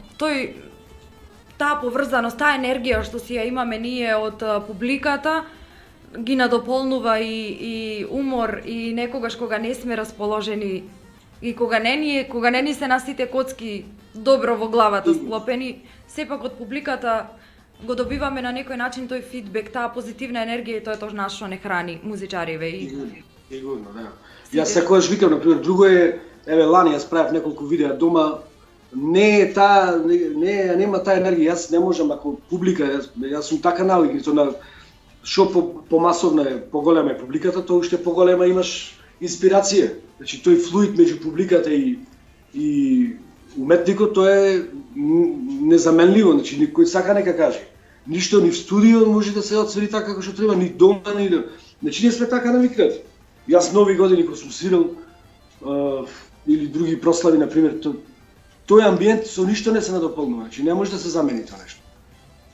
Таа поврзаност, таа енергија што си ја имаме ние од публиката ги надополнува и умор и некогаш кога не сме расположени и кога не ни се на сите коцки добро во главата склопени, сепак од публиката го добиваме на некој начин тој фидбек, таа позитивна енергија и тоа е тоа што не храни музичариве и Сигурно, да. Јас секогаш викам, например, друго е, еве лани јас правев неколку видеа дома, нема таа енергија, јас не можам ако публика, јас сум така навикнат на што помасовна е, поголема е публиката, тоа уште поголема имаш инспирација. Значи тој флуид меѓу публиката и уметникот тоа е незаменливо, значи никој сака нека каже. Ништо ни в студио може да се отсвири така како што треба, ни дома, значи ние сме така навикнати. Јас нови години кога сум свирил или други прослави на пример, тој амбиент со ништо не се надополнува, значи не може да се замени тоа нешто.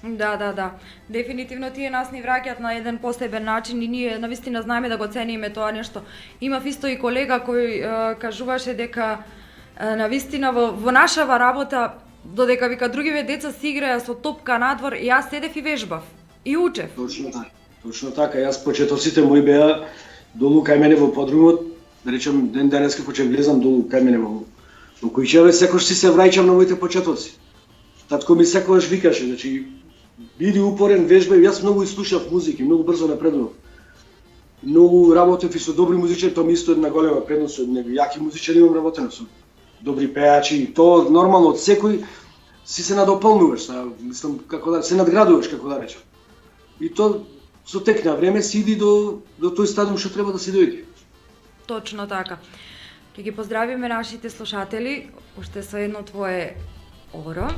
Да. Дефинитивно тие нас ни враќаат на еден посебен начин и ние навистина знаеме да го цениме тоа нешто. Имав исто и колега кој кажуваше дека навистина во нашава работа додека вика другиве деца си играја со топка надвор и јас седев и вежбав и учев. Точно така. Јас почетоците мои беа долу кај мене во подрумот, да речем ден денеска кога ќе влезам долу кај мене во куќеве, секогаш си се враќам на моите почетоци. Татко ми секогаш викаше, значи биди упорен, вежбај, јас многу слушав музики, многу брзо напредував. Многу работев и со добри музичари, тоа ми исто една голема предност, со јаки музичари имам работено со добри пејачи, и тоа нормално од секој си се надополнуваш, мислам како да се надградуваш како да речем. И тоа со тек на време си иди до тој стадиум што треба да се дојде. Точно така. Ќе ги поздравиме нашите слушатели, уште со едно твое оро,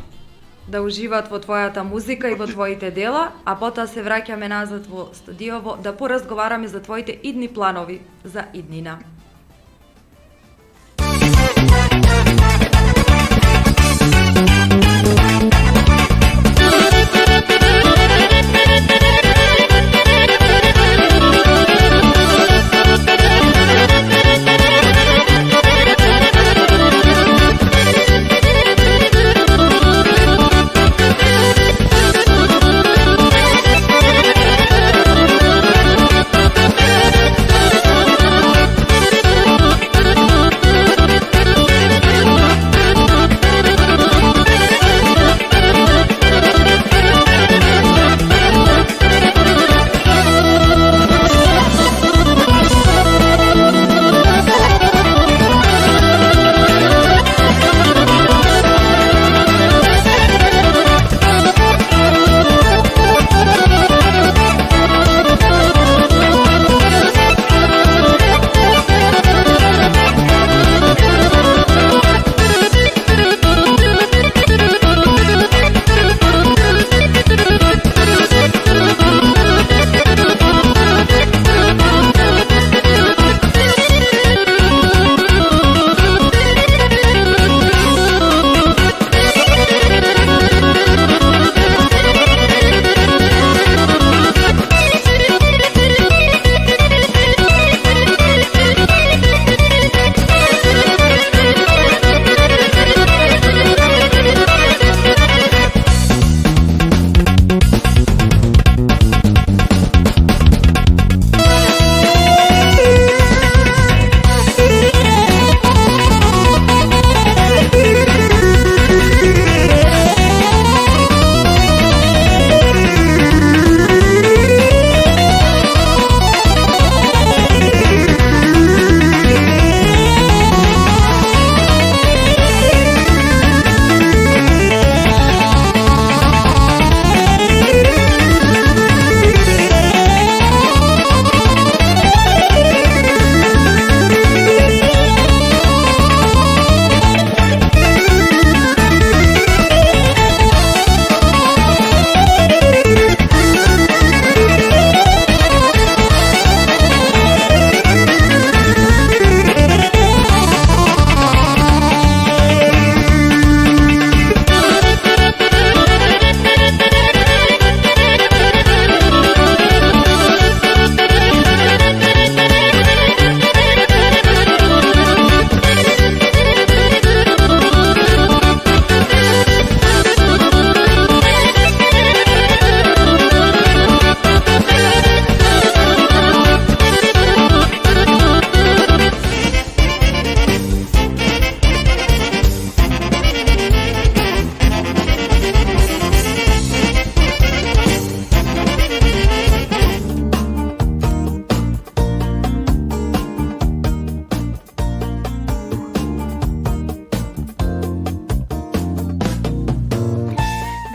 да уживаат во твојата музика и во твоите дела, а потоа се враќаме назад во студиово да поразговараме за твоите идни планови за иднина.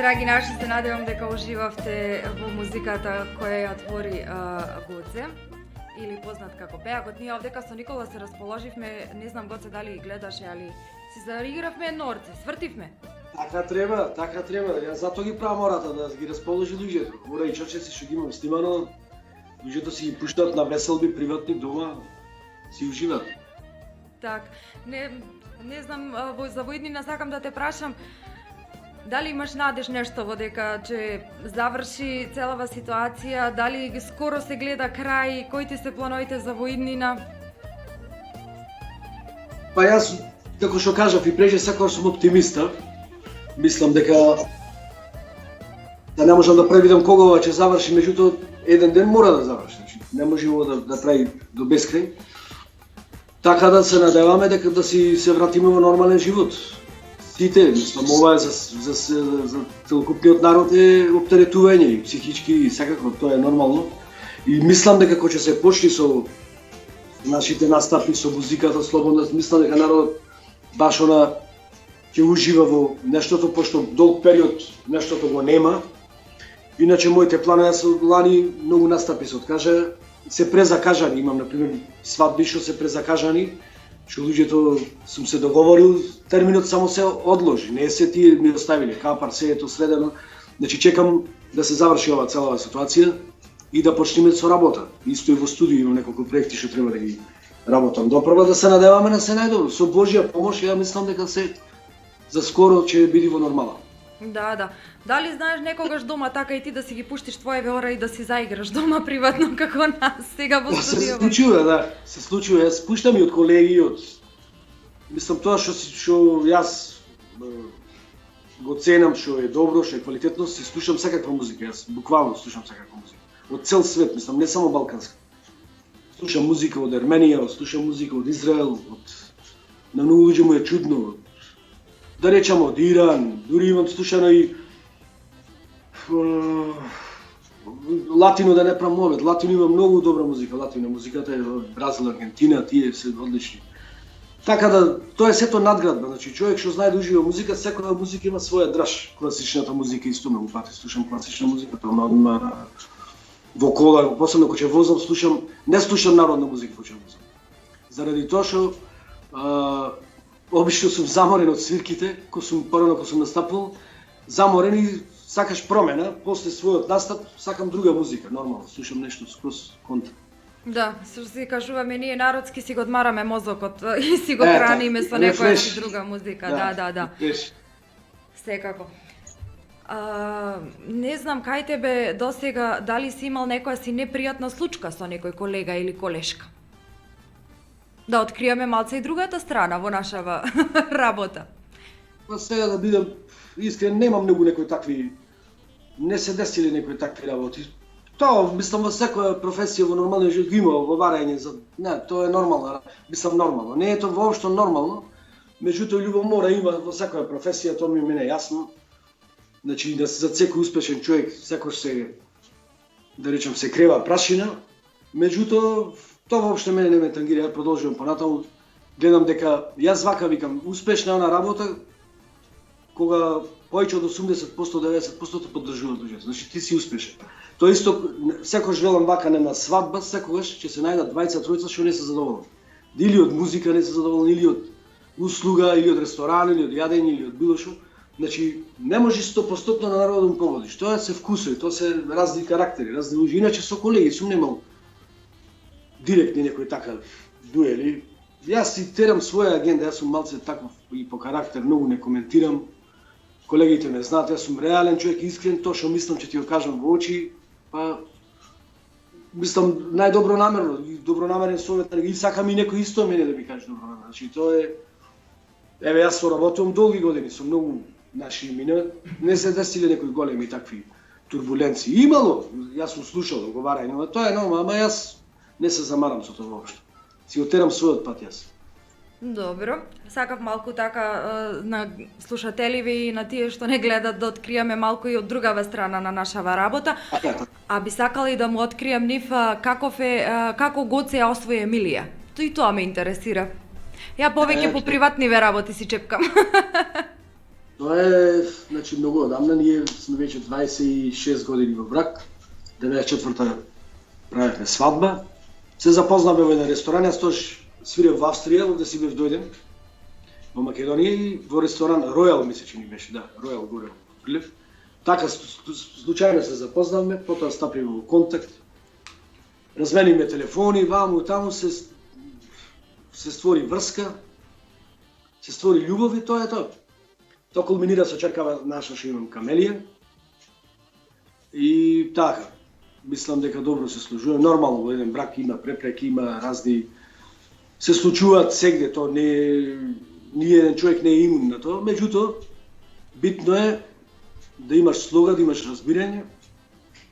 Драги наши, се надевам дека уживавте во музиката која ја твори Гоце, или познат како Пејакот. Ние овдека со Никола се расположивме, не знам Гоце дали гледаше, али си заигравме норци, свртивме. Така треба, така треба. Ја затоа ги правам мората да ги расположи луѓето. Мора и чочеци што ги имам снимано, луѓето си ги пуштат на веселби приватни дома, си уживат. Так, не знам, за воиднина сакам да те прашам, дали имаш надеж нешто во дека ќе заврши целава ситуација, дали скоро се гледа крај, кои ти се плановите за воиднина? Па јас, како што кажав и прежде, секогаш сум оптимиста. Мислам дека да не можам да предвидам кога ова ќе заврши, меѓутоа еден ден мора да заврши. Значи, не може ова да траи до бескрај. Така да се надеваме дека да си се вратиме во нормален живот. Сите, мислам, ова е за целокупниот народ е оптеретување и психички и секако, тоа е нормално. И мислам дека кога ќе се почне со нашите настапи, со музиката слободно, мислам дека народот баш ќе ужива во нештото, пошто долг период нештото го нема. Иначе моите планови со лани многу настапи се откажа, се презакажани, имам например свадби што се презакажани, што луѓето сум се договорил, терминот само се одложи, не се тие ми оставиле, капар, се ето средено. Значи чекам да се заврши ова целава ситуација и да почнеме со работа. Исто и во студио имам неколку проекти што треба да ги работам. Допрва да се надеваме на се најдобро. Со Божја помош, ја мислам дека се за скоро ќе биде во нормала. Да. Дали знаеш некогаш дома така и ти да си ги пуштиш твоеве ора и да си заиграш дома приватно како нас сега во Се студио? случува, да. Се случува. Јас пуштам и од колеги, мислам тоа што јас го ценам, што е добро, што е квалитетно, си слушам секаква музика. Јас буквално слушам секаква музика. Од цел свет, мислам, не само балканска. Слушам музика од Арменија, слушам музика од Израел, на многу луѓе му е чудно. Да речам од Иран, дури имам слушано и латино, да не правам мовет. Латино има многу добра музика, латино музиката е од Бразил, Аргентина, тие се одлични. Така да, тоа е сето надградба, значи човек што знае да ужива музика, секоја музика има своја драж. Класичната музика исто многу пати слушам класична музика, тоа во кола, посебно кога ќе возам, не слушам народна музика кога ќе возам. Заради тоа што обично сум заморен од свирките, кога сум настапувал, заморен и сакаш промена, после својот настап сакам друга музика, нормално, слушам нешто скроз контра. Да, што си кажуваме, ние народски си го одмараме мозокот и си го храниме со некоја си друга музика, да. Секако. Не знам кај тебе досега дали си имал некоја си непријатна случка со некој колега или колешка? Да откриеме малце и другата страна во нашава работа. Па сега да бидам искрен, немам многу некои такви, не се десиле некои такви работи. Тоа, мислам, во секоја професија во нормалниот живот има оговарање за... Не, тоа е нормално, мислам нормално. Не е тоа воопшто нормално, меѓутоа љубомора има во секоја професија, тоа ми е јасно. Значи, да за секој успешен човек, секој се, да речем, се крева прашина, меѓутоа, тоа воопшто мене не ме тангира, ја продолжувам понатаму, гледам дека, јас вака викам, успешна она работа, кога повеќе од 80%, 90% поддржуваат луѓето, значи ти си успешен. Тоа исто, секогаш велам вака нема свадба, секогаш ќе се најдат двајца, тројца што не се задоволни. Или од музика не се задоволни, или од услуга, или од ресторан, или од јадење, или од било што. Значи, не може 100% на народот погодиш. Тоа се вкусови, тоа се разни карактери, разни луѓе. Иначе со колеги сум немал директни некои така дуели. Јас си терам своја агенда, јас сум малце таков и по карактер, многу не коментирам. Колегите ме знаат, јас сум реален човек, искрен, тоа што мислам ќе ти го кажам во очи, па мислам најдобронамерно, и добронамерен совет, и сакам и некој исто мене да ми каже добронамерно. Значи тоа е, еве јас соработувам долги години со многу наши имена, не се десиле некои големи такви турбуленции. Имало, јас сум слушал оговарање, но тоа е нормално, ама јас не се замарам со тоа воопшто. Си отерам својот пат јас. Добро, сакав малку така на слушателиве и на тие што не гледат да откриеме малку и од другава страна на нашава работа. А би сакала и да му открием нив како Гоце ја освои Емилија. И тоа ме интересира. Ја повеќе по приватниве работи си чепкам. Тоа е, значи, многу одамна, ние сме веќе 26 години во брак, 94-та правевме свадба, се запознавме во еден ресторан, јас тош свирев во Австрија, овде си бев дојден, во Македонија и во ресторан Ројал ми се чини беше, да, Ројал горе во Глев. Така случајно се запознавме, потоа стапиме во контакт, размениме телефони, ваму таму се створи врска, се створи љубов и тоа е тоа. Тоа кулминира со черкава наша што имам Камелија. И така, мислам дека добро се служува. Нормално во еден брак има препреки, има разни се случуваат сегде, тоа ни еден човек не е имун на тоа, меѓутоа битно е да имаш слога, да имаш разбирање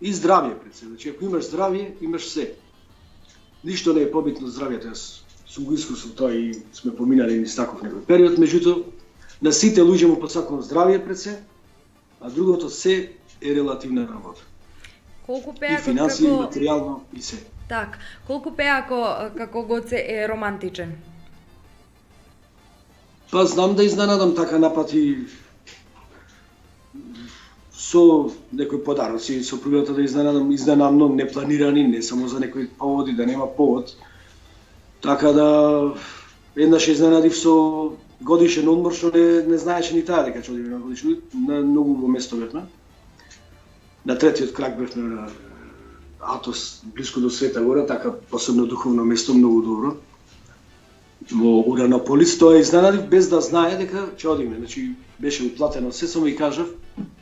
и здравје пред се. Значи ако имаш здравје, имаш се. Ништо не е побитно здравјето. Јас сум го искусил тоа и сме поминали низ таков некој период, меѓутоа на сите луѓе му посакувам здравје пред се, а другото се е релативна работа. Колку И пеа финансија, и материјално, и се. Так, колку пеа како Гоце е романтичен? Па знам да изненадам така напати со некои подароци, со првата да изненадам изненадно, непланирани, не само за некои поводи, да нема повод. Така да еднаш изненадив со годишен одмор што не знаеше ни таа дека ќе одиме на годишен, на многу во место бевме. На третиот крак бевме на Атос, близко до Света Гора, така посебно духовно место, многу добро. Во Уранополис, тоа изненадив без да знае дека ќе одиме. Значи беше уплатено се, само и кажав,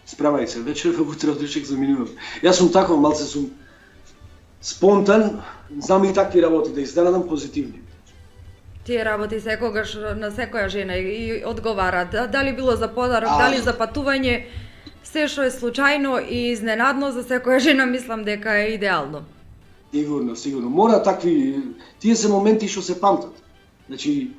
спремај се, вечер во утре отричек заминувам. Јас сум таков, малце сум спонтан, знам и такви работи да изненадам позитивни. Тие работи секогаш на секоја жена и одговара. Дали било за подарок, дали за патување, се што е случајно и изненадно за секоја жена мислам дека е идеално. Сигурно, сигурно. Мора такви, тие се моменти што се памтат. Значи,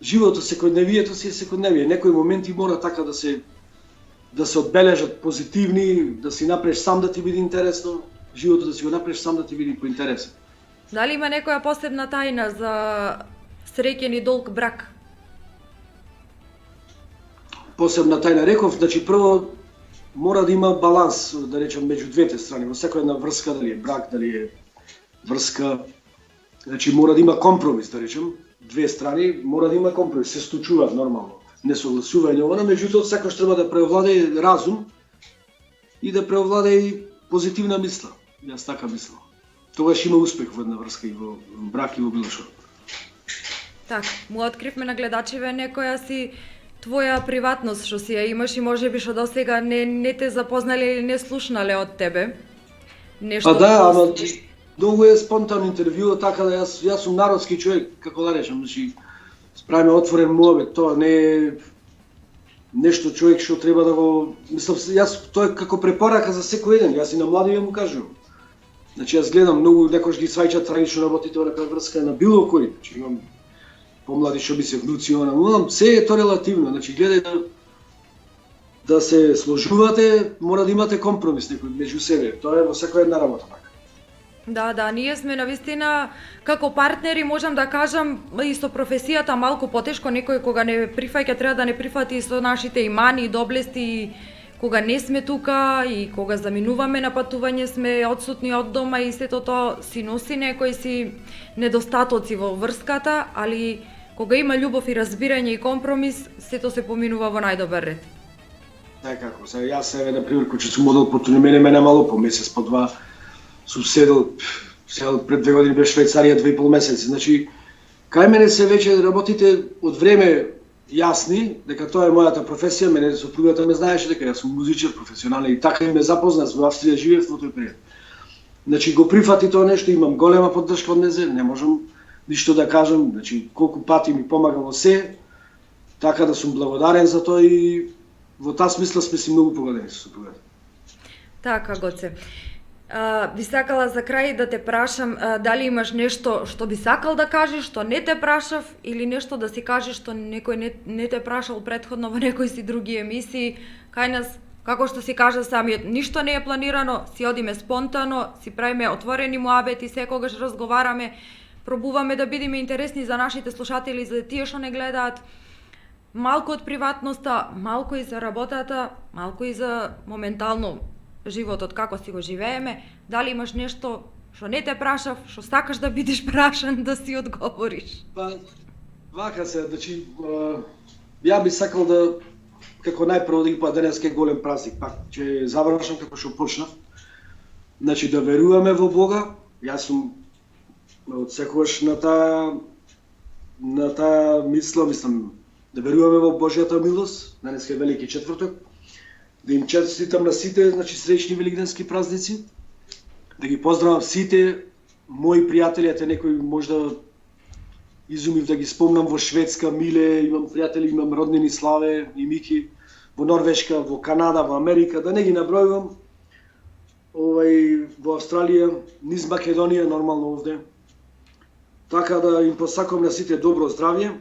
животот секојдневието си е секојдневие. Некои моменти мора така да се одбележат позитивни, да си направиш сам да ти биде интересно, животот да си го направиш сам да ти биде поинтересен. Дали има некоја посебна тајна за среќен и долг брак? Посебна тајна реков, значи прво мора да има баланс, да речем, меѓу двете страни, во секоја една врска, дали е брак, дали е врска, значи мора да има компромис, да речем, две страни мора да има компромис, се случуваат нормално, несогласување ова, меѓутоа секојаш треба да преовладее разум и да преовладее позитивна мисла. Јас така мислам. Тогаш има успех во една врска и во брак и во било што. Так, му откривме на гледачиве некоја си твоја приватност што си ја имаш и можеби што досега не те запознале или не слушнале од тебе. Нешто Па да, ама постои. многу е спонтан интервју, така да јас сум народски човек, како да речем, значи справиме отворен муабет, тоа не е нешто човек што треба да го мислам, јас тоа е како препорака за секој еден, јас и на млади му кажувам. Значи јас гледам многу некош ги сваќаат трагично работите во некоја врска на било кој, значи имам помлади што би се внуци она, се е тоа релативно, значи гледај да се сложувате, мора да имате компромис некој меѓу себе, тоа е во секоја една работа така. Да, ние сме навистина како партнери, можам да кажам и со професијата малку потешко, некој кога не прифаќа треба да не прифати со нашите и мани и доблести, и кога не сме тука и кога заминуваме на патување сме одсутни од дома и сето тоа си носи некои си недостатоци во врската, али кога има љубов и разбирање и компромис, сето се поминува во најдобар ред. Така како, сега јас еве на пример кој сум одел по турне, мене мало по месец, по два сум седел пред 2 години бев Швајцарија 2,5 месеци. Значи, кај мене се веќе работите од време јасни, дека тоа е мојата професија, мене сопругата ме знаеше дека јас сум музичар професионален и така и ме запозна, во Австрија живеев во тој период. Значи, го прифати тоа нешто, имам голема поддршка од незе, не можам ништо да кажам, значи, колку пати ми помага во се, така да сум благодарен за тоа и во таа смисла сме си многу погодени со сопругата. Така, Гоце. Би сакала за крај да те прашам дали имаш нешто што би сакал да кажеш, што не те прашав, или нешто да си кажеш што некој не те прашал претходно во некои си други емисии. Кај нас, како што си кажа самиот, ништо не е планирано, си одиме спонтано, си правиме отворени муабети, секогаш разговараме, пробуваме да бидеме интересни за нашите слушатели, за тие што не гледаат. малку од приватноста, малку и за работата, малку и за моментално животот како си го живееме, дали имаш нешто што не те прашав, што сакаш да бидеш прашан да си одговориш? Па, вака се, значи, ја би сакал да, како најпрво да ги па денеска е голем празник, пак ќе завршам како што почнав. Значи да веруваме во Бога, јас сум од секогаш на таа мисла, мислам, да веруваме во Божјата милост, денеска е Велики четврток, да им честитам на сите, значи среќни великденски празници, да ги поздравам сите мои пријатели, ете некој можда изумив да ги спомнам во Шведска, Миле, имам пријатели, имам роднини Славе и Мики, во Норвешка, во Канада, во Америка, да не ги набројувам, во Австралија, низ Македонија, нормално овде. Така да им посакувам на сите добро здравје,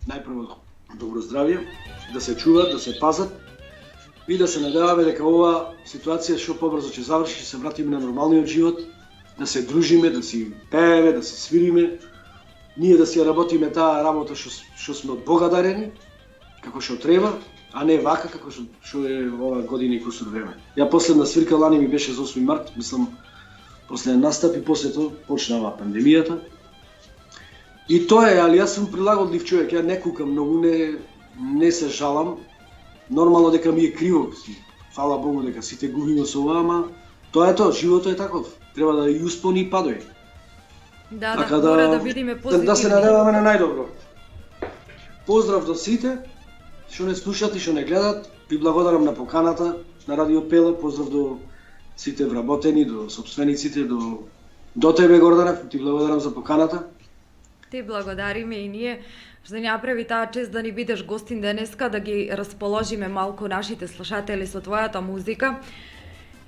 најпрво добро здравје, да се чуват, да се пазат и да се надеваме дека ова ситуација што побрзо ќе заврши, ќе се вратиме на нормалниот живот, да се дружиме, да си пееме, да се свириме, ние да си работиме таа работа што сме од Бога дарени, како што треба, а не вака како што е ова година и кусур време. Ја последна свирка лани ми беше за 8 март, мислам, последен настап и после тоа почнава пандемијата. И тоа е, али јас сум прилагодлив човек, ја не кукам многу, не се жалам. Нормално дека ми е криво, фала Богу дека сите губиме со ова, ама тоа е тоа, животот е таков. Треба да и успони и падови. Така мора да бидеме позитивни. Да се надеваме на најдобро. Поздрав до сите што не слушат и што не гледат. Ви благодарам на поканата на Радио Пела, поздрав до сите вработени, до сопствениците, до тебе Гордана, ти благодарам за поканата. Ти благодариме и ние што ни направи таа чест да ни бидеш гостин денеска, да ги расположиме малку нашите слушатели со твојата музика.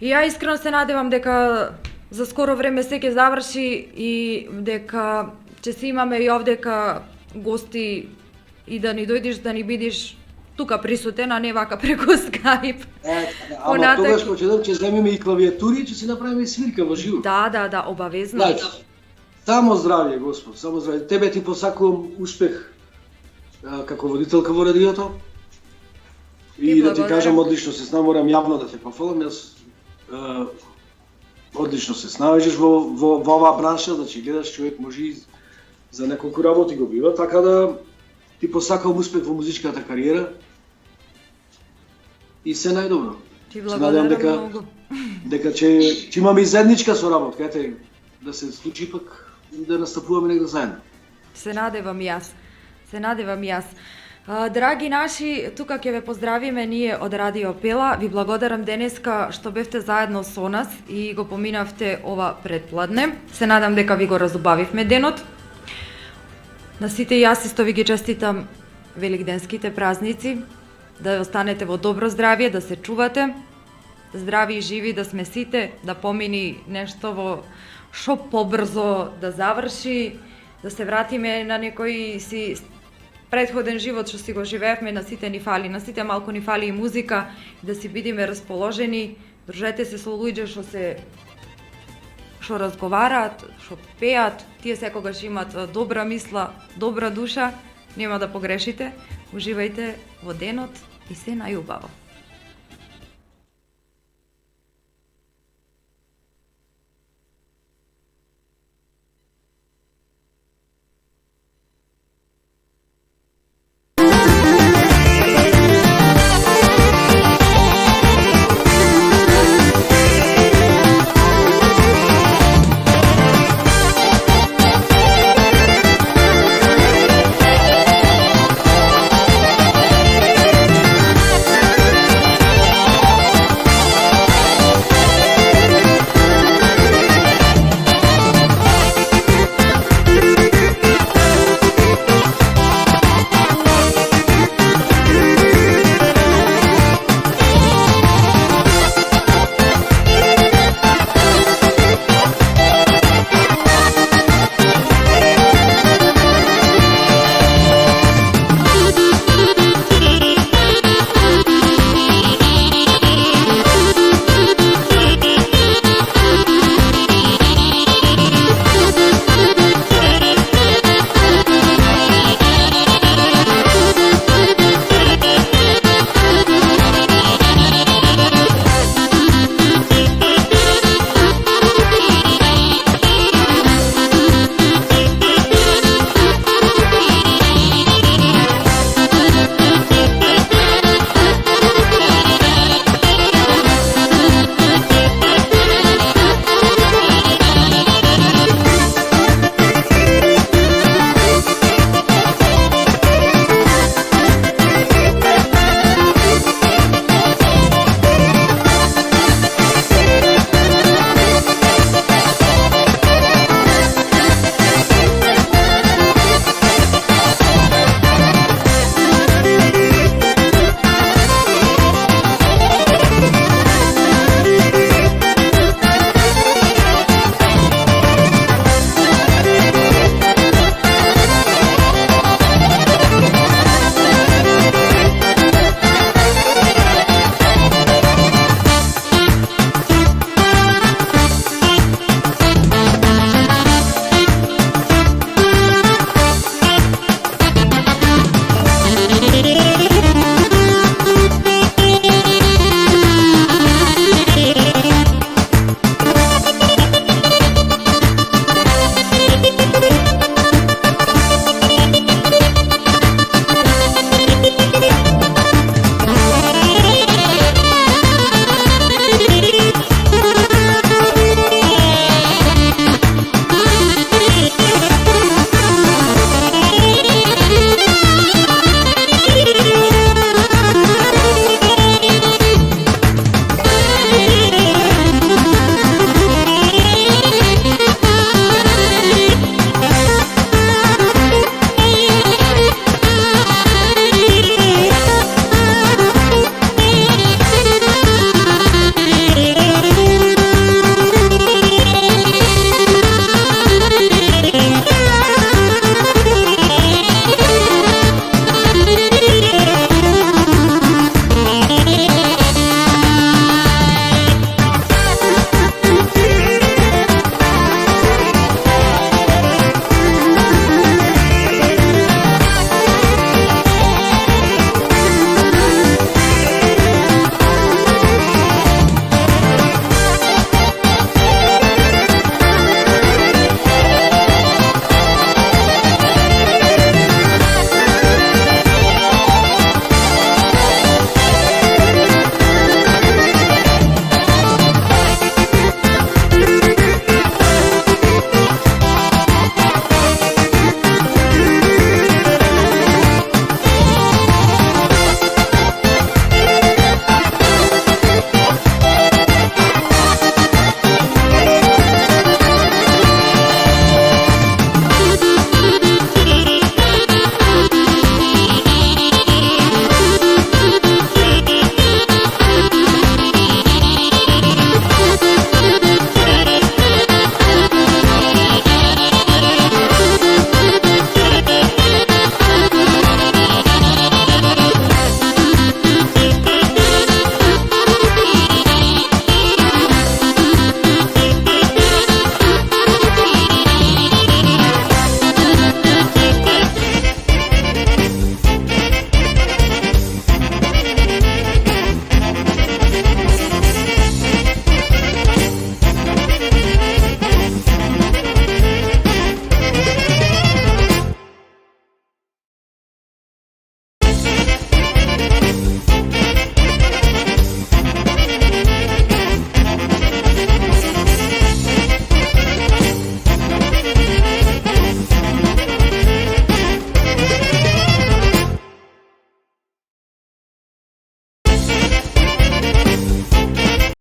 И ја искрено се надевам дека за скоро време се ќе заврши и дека ќе си имаме и овдека гости и да ни дојдеш да ни бидеш тука присутен, а не вака преку Skype. Ама тогаш ќе земеме и клавиатури и ќе си направиме и свирка во живо. Да, обавезно. Само здравје, Господ, само здравје. Тебе ти посакувам успех како водителка во радиото. И да ти кажам, одлично се морам јавно да те пофалам. Јас одлично се снаоѓаш во оваа бранша, значи гледаш човек може и за неколку работи го бива, така да ти посакувам успех во музичката кариера. И се најдобро. Ти благодарам многу. Дека ќе имаме и заедничка соработка, ете, да се случи пак да настапуваме негде заедно. Се надевам и јас. Драги наши, тука ќе ве поздравиме ние од Радио Пела. Ви благодарам денеска што бевте заедно со нас и го поминавте ова предпладне. Се надам дека ви го разубавивме денот. На сите јас исто ви ги честитам великденските празници. Да останете во добро здравје, да се чувате. Здрави и живи да сме сите, да помини нешто во шо побрзо да заврши, да се вратиме на некој си претходен живот што си го живеевме, на сите ни фали, на сите малку ни фали и музика, да си бидеме расположени, дружете се со луѓе што разговараат, што пеат, тие секогаш имат добра мисла, добра душа, нема да погрешите, уживајте во денот и се најубаво.